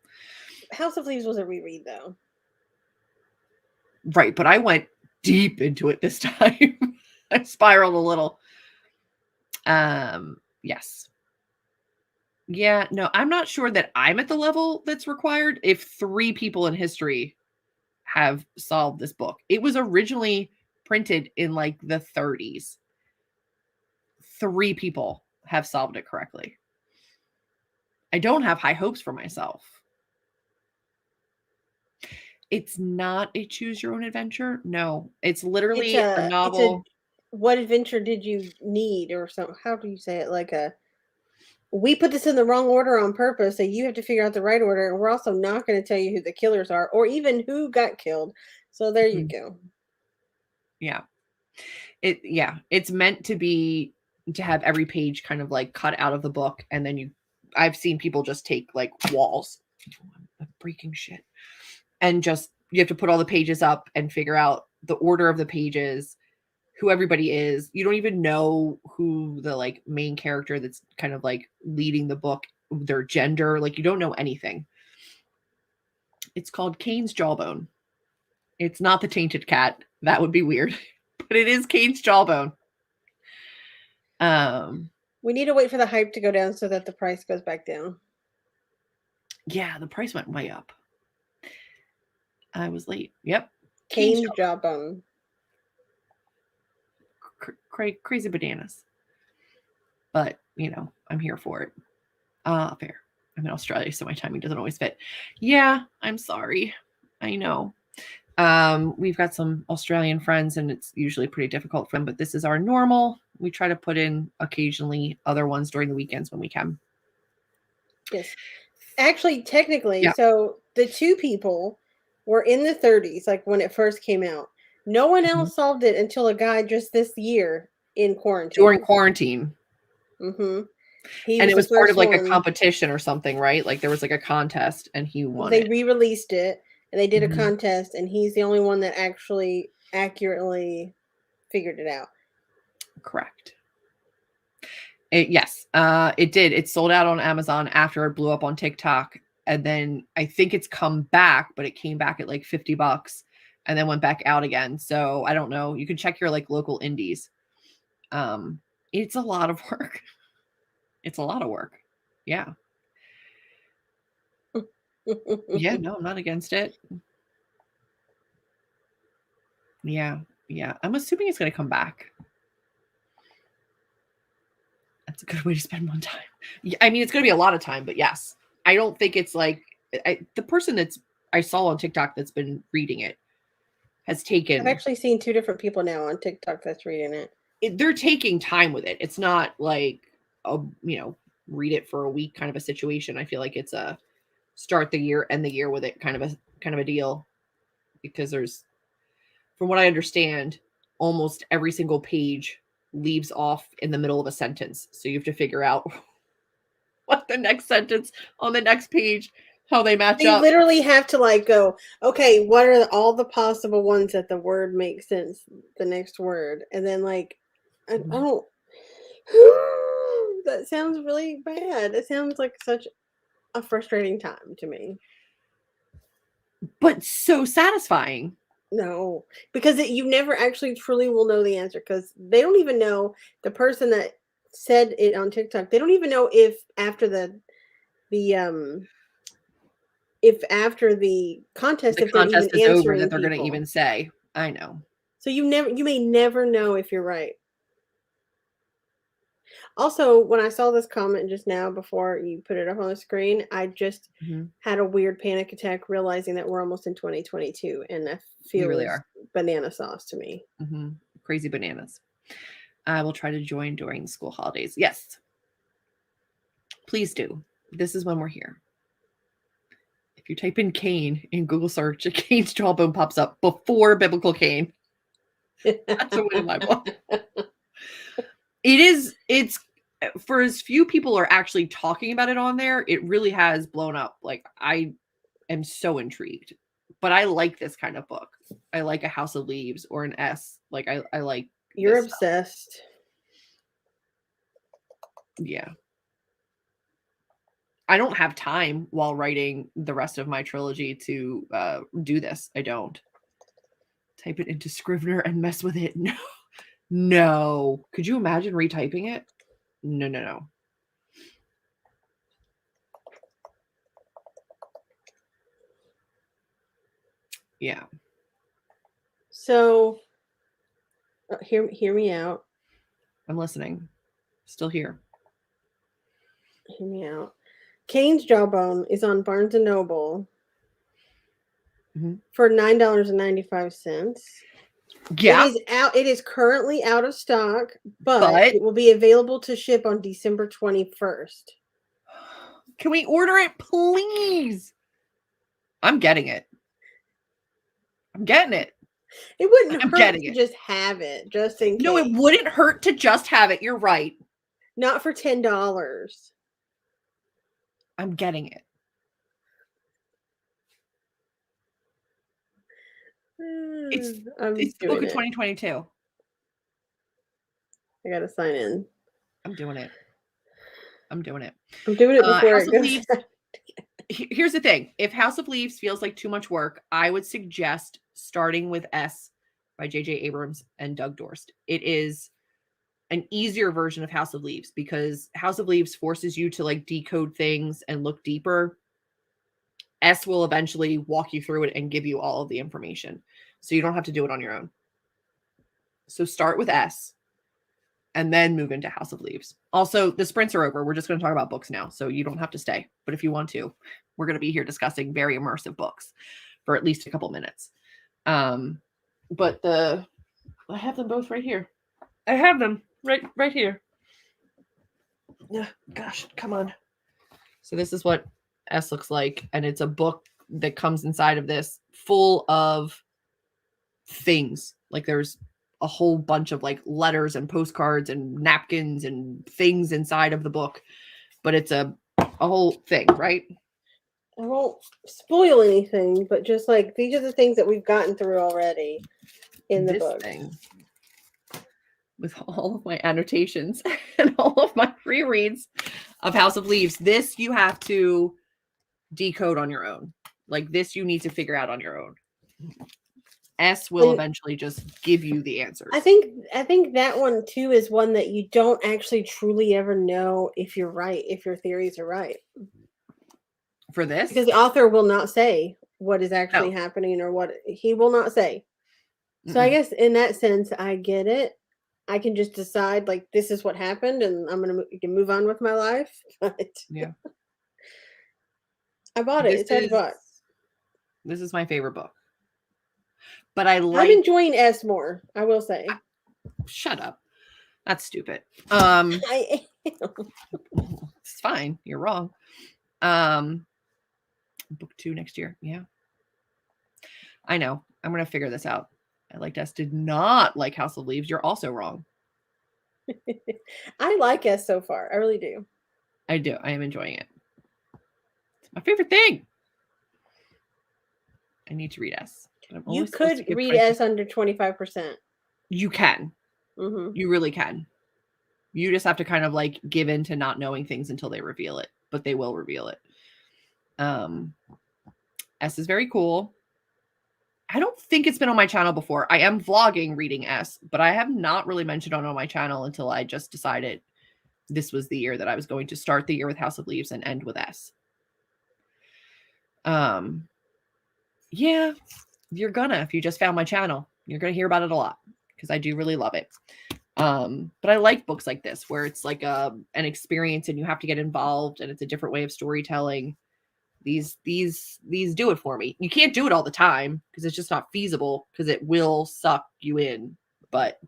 House of Leaves was a reread, though. Right, but I went deep into it this time. I spiraled a little. Yes. Yeah, no, I'm not sure that I'm at the level that's required if 3 people in history have solved this book. It was originally printed in like the 30s. 3 people have solved it correctly. I don't have high hopes for myself. It's not a choose your own adventure. No, it's literally a novel. What adventure did you need or something? How do you say it? Like we put this in the wrong order on purpose, so you have to figure out the right order. And we're also not going to tell you who the killers are or even who got killed. So there you go. Yeah. It's meant to have every page kind of like cut out of the book. And then I've seen people just take like walls. I'm breaking shit. And just, you have to put all the pages up and figure out the order of the pages, who everybody is. You don't even know who the like main character that's kind of like leading the book, their gender, like you don't know anything. It's called Cain's Jawbone. It's not the Tainted Cat. That would be weird, but it is Cain's Jawbone. We need to wait for the hype to go down so that the price goes back down. Yeah, the price went way up. I was late. Yep. Cain's Jawbone. Crazy bananas. But, I'm here for it. Fair. I'm in Australia, so my timing doesn't always fit. Yeah, I'm sorry. I know. We've got some Australian friends, and it's usually pretty difficult for them, but this is our normal. We try to put in occasionally other ones during the weekends when we can. Yes. Actually, technically, So the 2 people were in the 30s, like when it first came out. No one else solved it until a guy just this year in quarantine. During quarantine. Mm-hmm. And it was part of like a competition or something, right? Like there was like a contest and he won. They re-released it and they did a contest, and he's the only one that actually accurately figured it out. Correct. Yes, it did. It sold out on Amazon after it blew up on TikTok. And then I think it's come back, but it came back at like $50 and then went back out again. So I don't know. You can check your like local indies. It's a lot of work. It's a lot of work. Yeah. Yeah, no, I'm not against it. Yeah. I'm assuming it's going to come back. That's a good way to spend one time. I mean, it's going to be a lot of time, but yes. I don't think it's like the person I saw on TikTok that's been reading it has taken. I've actually seen 2 different people now on TikTok that's reading it. They're taking time with it. It's not like read it for a week kind of a situation. I feel like it's a start the year, end the year with it kind of a deal, because there's, from what I understand, almost every single page leaves off in the middle of a sentence. So you have to figure out what the next sentence on the next page, how they match up. You literally have to like go, okay, what are all the possible ones that the word makes sense, the next word? And then like, I don't, that sounds really bad. It sounds like such a frustrating time to me. But so satisfying. No, because you never actually truly will know the answer, because they don't even know, the person that said it on TikTok, they don't even know if after the contest, the if they're contest even is over, answering that they're going to people. even say, I know. So you may never know if you're right. Also, when I saw this comment just now before you put it up on the screen, I just had a weird panic attack realizing that we're almost in 2022, and that feels really are. Banana sauce to me. Crazy bananas. I will try to join during school holidays. Yes. Please do. This is when we're here. If you type in Cain in Google search, a Cain's jawbone pops up before biblical Cain. That's a win in my book. It's for as few people are actually talking about it on there, it really has blown up. Like, I am so intrigued. But I like this kind of book. I like a House of Leaves or an S. Like, I like. You're obsessed. Stuff. Yeah. I don't have time while writing the rest of my trilogy to do this. I don't. Type it into Scrivener and mess with it. No. No. Could you imagine retyping it? No. Yeah. So, hear me out. I'm listening. Still here. Hear me out. Cain's Jawbone is on Barnes & Noble for $9.95. Yeah. It is currently out of stock, but it will be available to ship on December 21st. Can we order it, please? I'm getting it. I'm getting it. It wouldn't hurt to just have it, just in case. No, it wouldn't hurt to just have it. You're right. Not for $10. I'm getting it. It's the book of 2022. I gotta sign in. I'm doing it. I'm doing it before it goes. Here's the thing. If House of Leaves feels like too much work, I would suggest starting with S by J.J. Abrams and Doug Dorst. It is an easier version of House of Leaves because House of Leaves forces you to like decode things and look deeper. S will eventually walk you through it and give you all of the information. So you don't have to do it on your own. So start with S and then move into House of Leaves. Also, the sprints are over. We're just going to talk about books now. So you don't have to stay. But if you want to, we're going to be here discussing very immersive books for at least a couple minutes. But I have them both right here. I have them right here. Yeah, gosh, come on. So this is what S looks like, and it's a book that comes inside of this full of things. Like there's a whole bunch of like letters and postcards and napkins and things inside of the book, but it's a whole thing, right? I won't spoil anything, but just like these are the things that we've gotten through already in the book. Thing, with all of my annotations and all of my rereads of House of Leaves, this you have to decode on your own. Like this you need to figure out on your own. S will eventually just give you the answers. I think that one too is one that you don't actually truly ever know if you're right, if your theories are right. For this? Because the author will not say what is actually happening or what he will not say. So I guess in that sense, I get it. I can just decide like this is what happened and I'm going to move on with my life. But yeah. I bought it. It's $10. This is my favorite book. But I'm enjoying S more, I will say. Shut up. That's stupid. I am. It's fine. You're wrong. Book 2 next year. Yeah. I know. I'm going to figure this out. I liked S. Did not like House of Leaves. You're also wrong. I like S so far. I really do. I do. I am enjoying it. It's my favorite thing. I need to read S. You could read S under 25%. You can. You really can. You just have to kind of like give in to not knowing things until they reveal it, but they will reveal it. S is very cool. I don't think it's been on my channel before. I am vlogging reading S, but I have not really mentioned it on my channel until I just decided this was the year that I was going to start the year with House of Leaves and end with S. Yeah, you're gonna if you just found my channel. You're going to hear about it a lot because I do really love it. But I like books like this where it's like an experience and you have to get involved and it's a different way of storytelling. These do it for me. You can't do it all the time because it's just not feasible because it will suck you in. But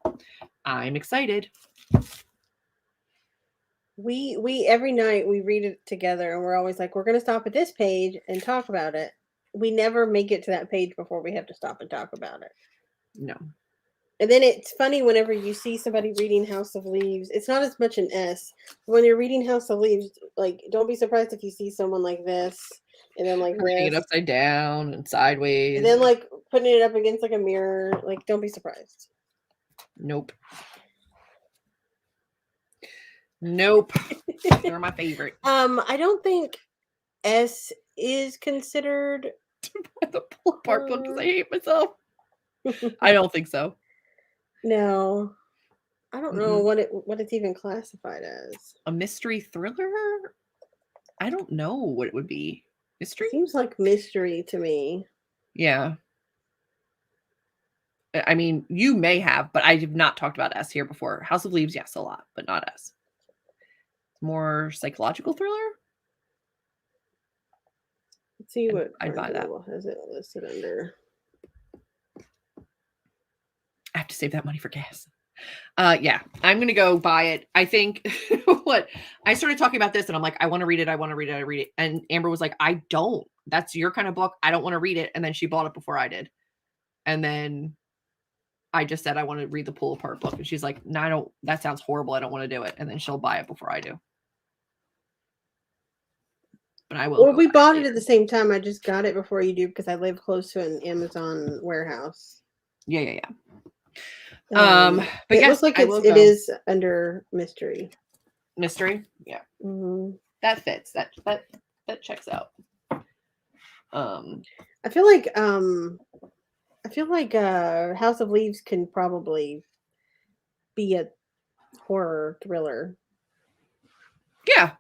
I'm excited. We every night we read it together and we're always like, we're going to stop at this page and talk about it. We never make it to that page before we have to stop and talk about it. No. And then it's funny whenever you see somebody reading House of Leaves. It's not as much an S. When you're reading House of Leaves, like, don't be surprised if you see someone like this and then like turning it upside down and sideways. And then like putting it up against like a mirror. Like, don't be surprised. Nope. They're my favorite. I don't think S is considered the pull apart book because I hate myself. I don't think so. No. I don't know what it's even classified as. A mystery thriller? I don't know what it would be. Mystery? Seems like mystery to me. Yeah. I mean, you may have, but I have not talked about S here before. House of Leaves, yes, a lot, but not S. More psychological thriller? Let's see what I'd buy that. Has it listed under. I have to save that money for gas. Yeah, I'm gonna go buy it. I think what I started talking about this and I'm like, I want to read it. And Amber was like, I don't. That's your kind of book. I don't want to read it. And then she bought it before I did. And then I just said I want to read the pull apart book. And she's like, no, I don't. That sounds horrible. I don't want to do it. And then she'll buy it before I do. But I will. Well, we bought it at the same time. I just got it before you do because I live close to an Amazon warehouse. Yeah. But it looks like it is under mystery. Mystery? Yeah. Mm-hmm. That fits. That checks out. I feel like House of Leaves can probably be a horror thriller. Yeah.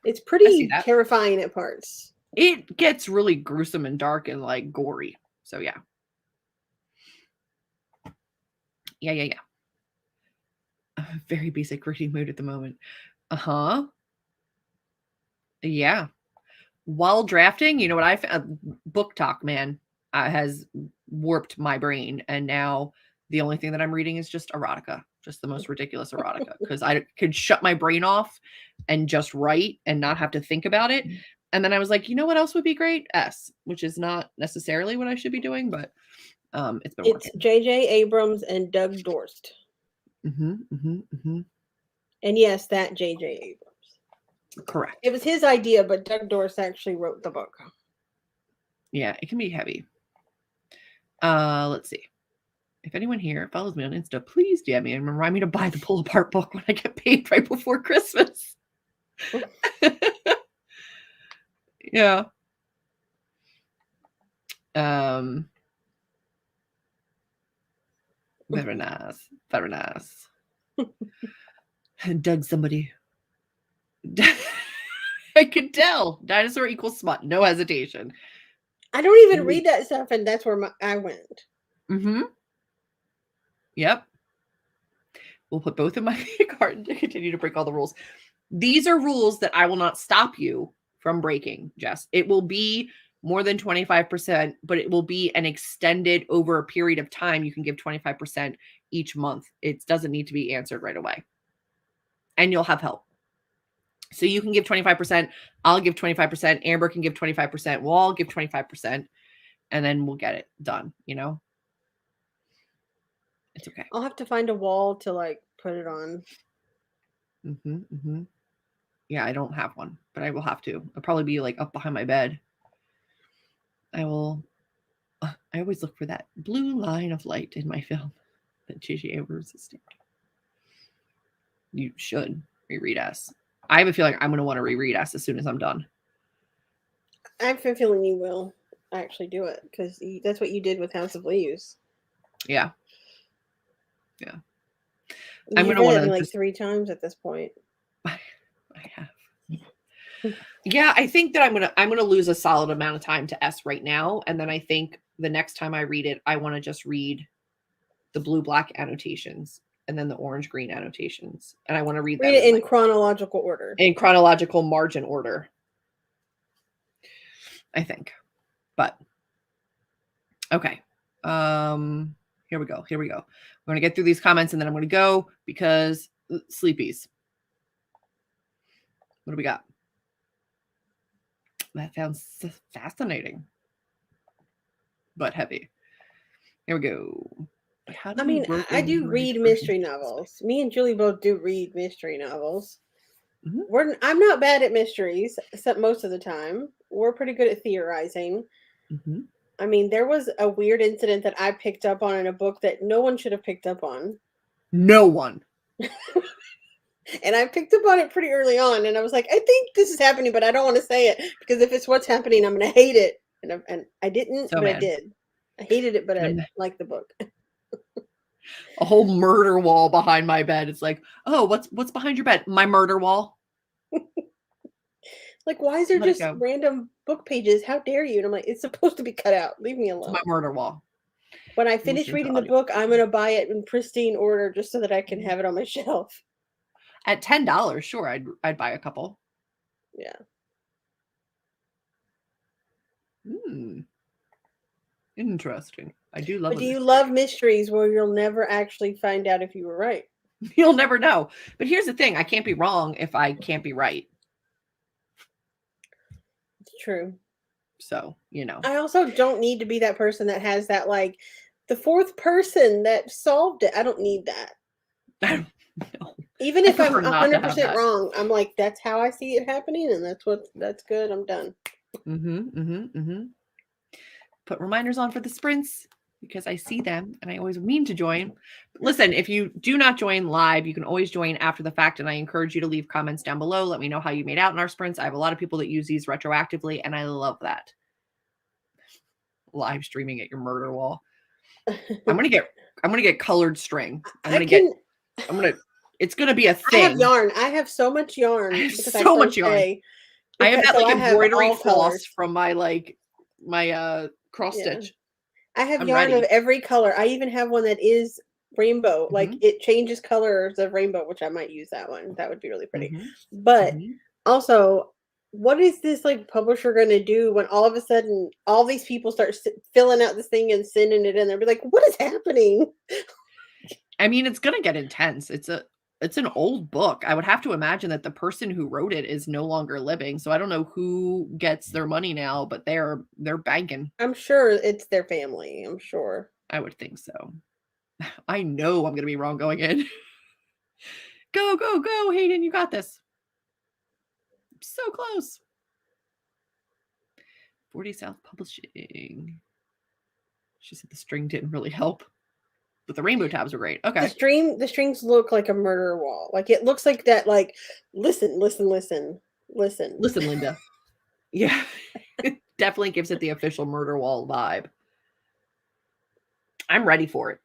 It's pretty terrifying at parts. It gets really gruesome and dark and like gory. So yeah. Yeah. Very basic reading mode at the moment. Yeah. While drafting, you know what I found? Book talk, man, has warped my brain. And now the only thing that I'm reading is just erotica, just the most ridiculous erotica, because I could shut my brain off and just write and not have to think about it. And then I was like, you know what else would be great? S, which is not necessarily what I should be doing, but it's been working. It's J.J. Abrams and Doug Dorst. And yes, that J.J. Abrams. Correct. It was his idea, but Doug Dorst actually wrote the book. Yeah, it can be heavy. Let's see. If anyone here follows me on Insta, please DM me and remind me to buy the pull apart book when I get paid right before Christmas. Yeah. Very nice. Very nice. Doug somebody. I could tell. Dinosaur equals smut. No hesitation. I don't even read that stuff, and that's where I went. Yep. We'll put both in my cart to continue to break all the rules. These are rules that I will not stop you from breaking, Jess. It will be more than 25%, but it will be an extended over a period of time. You can give 25% each month. It doesn't need to be answered right away. And you'll have help. So you can give 25%. I'll give 25%. Amber can give 25%. We'll all give 25%. And then we'll get it done, you know? It's okay. I'll have to find a wall to like put it on. Yeah, I don't have one, but I will have to. I'll probably be like up behind my bed. I will. I always look for that blue line of light in my film that J.J. Abrams is stamped. You should reread S. I have a feeling I'm going to want to reread S as soon as I'm done. I have a feeling you will actually do it because that's what you did with House of Leaves. Yeah. I'm going to want to like 3 times at this point. I have. Yeah, I think that I'm gonna lose a solid amount of time to S right now, and then I think the next time I read it, I want to just read the blue-black annotations and then the orange-green annotations. And I want to read them it in chronological order. In chronological margin order, I think. But okay. Here we go. We're going to get through these comments and then I'm going to go because sleepies. What do we got? That sounds fascinating, but heavy. Here we go. I mean, I do read mystery novels. Me and Julie both do read mystery novels. Mm-hmm. I'm not bad at mysteries, except most of the time. We're pretty good at theorizing. Mm-hmm. I mean, there was a weird incident that I picked up on in a book that no one should have picked up on. No one. And I picked up on it pretty early on, and I was like, I think this is happening, but I don't want to say it, because if it's what's happening, I'm going to hate it. And I didn't, but I did. I hated it, but I liked the book. A whole murder wall behind my bed. It's like, oh, what's behind your bed? My murder wall. Like, why is there just random book pages? How dare you? And I'm like, it's supposed to be cut out. Leave me alone. It's my murder wall. When I finish reading the book, I'm going to buy it in pristine order just so that I can have it on my shelf. At $10, sure, I'd buy a couple. Yeah. Interesting. I do love. But do you love mysteries where you'll never actually find out if you were right? You'll never know. But here's the thing: I can't be wrong if I can't be right. It's true. So, I also don't need to be that person that has that, like, the fourth person that solved it. I don't need that. I don't know. Even if I'm 100% wrong, I'm like, that's how I see it happening, and that's good. I'm done. Put reminders on for the sprints because I see them and I always mean to join. Listen, if you do not join live, you can always join after the fact, and I encourage you to leave comments down below. Let me know how you made out in our sprints. I have a lot of people that use these retroactively, and I love that. Live streaming at your murder wall. I'm gonna get colored string. It's gonna be a thing. I have yarn. I have so much yarn. I have so much yarn. I have that like embroidery floss from my cross stitch. I have yarn of every color. I even have one that is rainbow. Like, it changes colors of rainbow, which I might use that one. That would be really pretty. But also, what is this like publisher going to do when all of a sudden all these people start filling out this thing and sending it in? They'll be like, what is happening? I mean, it's going to get intense. It's an old book. I would have to imagine that the person who wrote it is no longer living. So I don't know who gets their money now, but they're banking. I'm sure it's their family. I'm sure. I would think so. I know I'm going to be wrong going in. Go, Hayden. You got this. So close. 40 South Publishing. She said the string didn't really help. But the rainbow tabs are great. Okay. The strings look like a murder wall. Like, it looks like that, like, listen. Listen, Linda. Yeah. It definitely gives it the official murder wall vibe. I'm ready for it.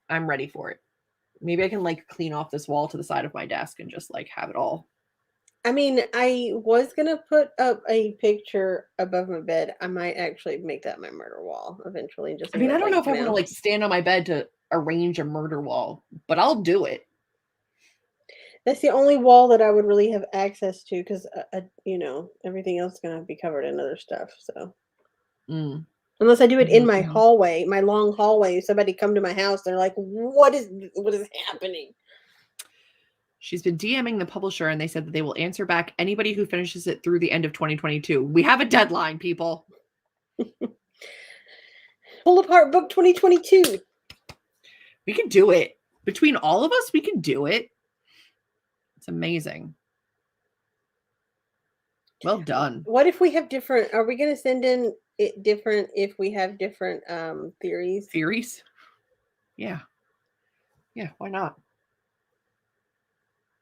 Maybe I can like clean off this wall to the side of my desk and just like have it all. I mean, I was going to put up a picture above my bed. I might actually make that my murder wall eventually. I don't know if I want to like stand on my bed to arrange a murder wall, but I'll do it. That's the only wall that I would really have access to, because everything else is going to be covered in other stuff. So unless I do it in my hallway, my long hallway, somebody come to my house, they're like, what is happening? She's been DMing the publisher, and they said that they will answer back anybody who finishes it through the end of 2022. We have a deadline, people. Pull apart book 2022. We can do it. Between all of us, we can do it. It's amazing. Well done. What if we have different... Are we going to send in it different if we have different theories? Theories? Yeah. Yeah, why not?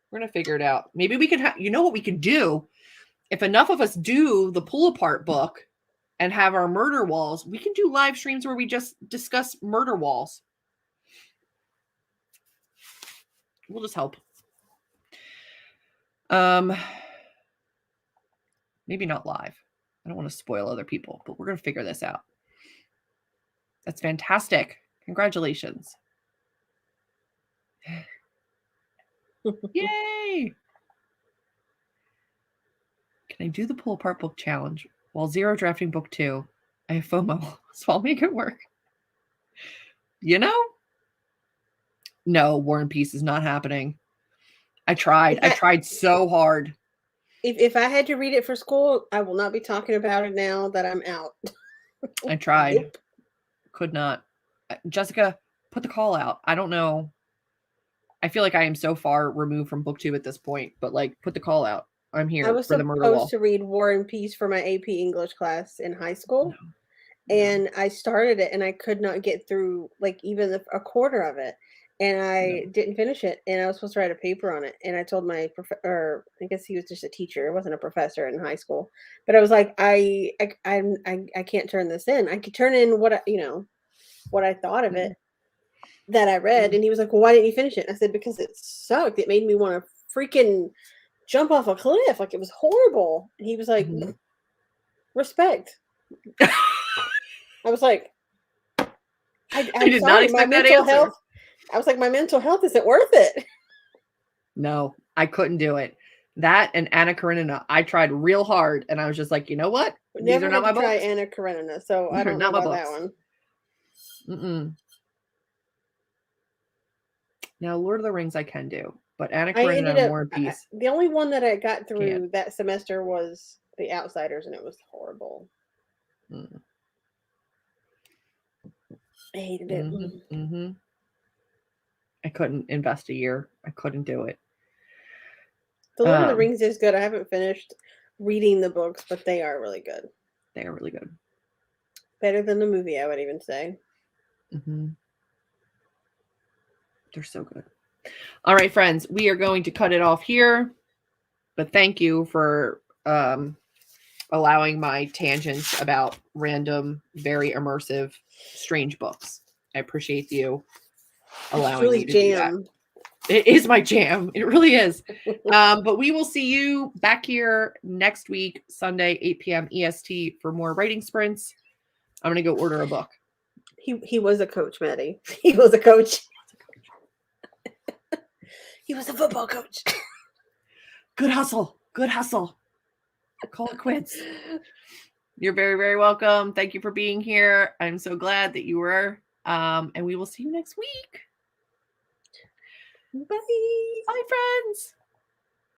We're going to figure it out. Maybe we could have... You know what we could do? If enough of us do the pull apart book and have our murder walls, we can do live streams where we just discuss murder walls. We'll just help. Maybe not live. I don't want to spoil other people, but we're going to figure this out. That's fantastic. Congratulations. Yay! Can I do the pull apart book challenge while zero drafting book 2? I have FOMO, so I'll make it work. You know? No, War and Peace is not happening. I tried. I tried so hard. If I had to read it for school, I will not be talking about it now that I'm out. I tried. Nope. Could not. Jessica, put the call out. I don't know. I feel like I am so far removed from book 2 at this point, but like, put the call out. I'm here I was for the murder wall. supposed to read War and Peace for my AP English class in high school. No. And I started it and I could not get through like even a quarter of it. And I didn't finish it. And I was supposed to write a paper on it. And I told my professor, I guess he was just a teacher. It wasn't a professor in high school. But I was like, I can't turn this in. I could turn in what I thought of it that I read. And he was like, well, why didn't you finish it? And I said, because it sucked. It made me want to freaking jump off a cliff. Like, it was horrible. And he was like, respect. I was like, I'm did sorry, not expect that answer. Health. I was like, my mental health isn't worth it. No, I couldn't do it. That and Anna Karenina, I tried real hard, and I was just like, you know what? These are not my books. Try Anna Karenina, so I don't know about that one. Now, Lord of the Rings, I can do, but Anna Karenina and War and Peace. The only one that I got through that semester was The Outsiders, and it was horrible. I hated it. I couldn't invest a year. I couldn't do it. The Lord of the Rings is good. I haven't finished reading the books, but they are really good. They are really good. Better than the movie, I would even say. They're so good. All right, friends, we are going to cut it off here. But thank you for allowing my tangents about random, very immersive, strange books. I appreciate you allowing me to do that. It is my jam. It really is. But we will see you back here next week, Sunday, 8 p.m. EST for more writing sprints. I'm going to go order a book. He was a coach, Maddie. He was a coach. He was a football coach. Good hustle. Good hustle. Call it quits. You're very, very welcome. Thank you for being here. I'm so glad that you were. And we will see you next week. Bye. Bye, friends.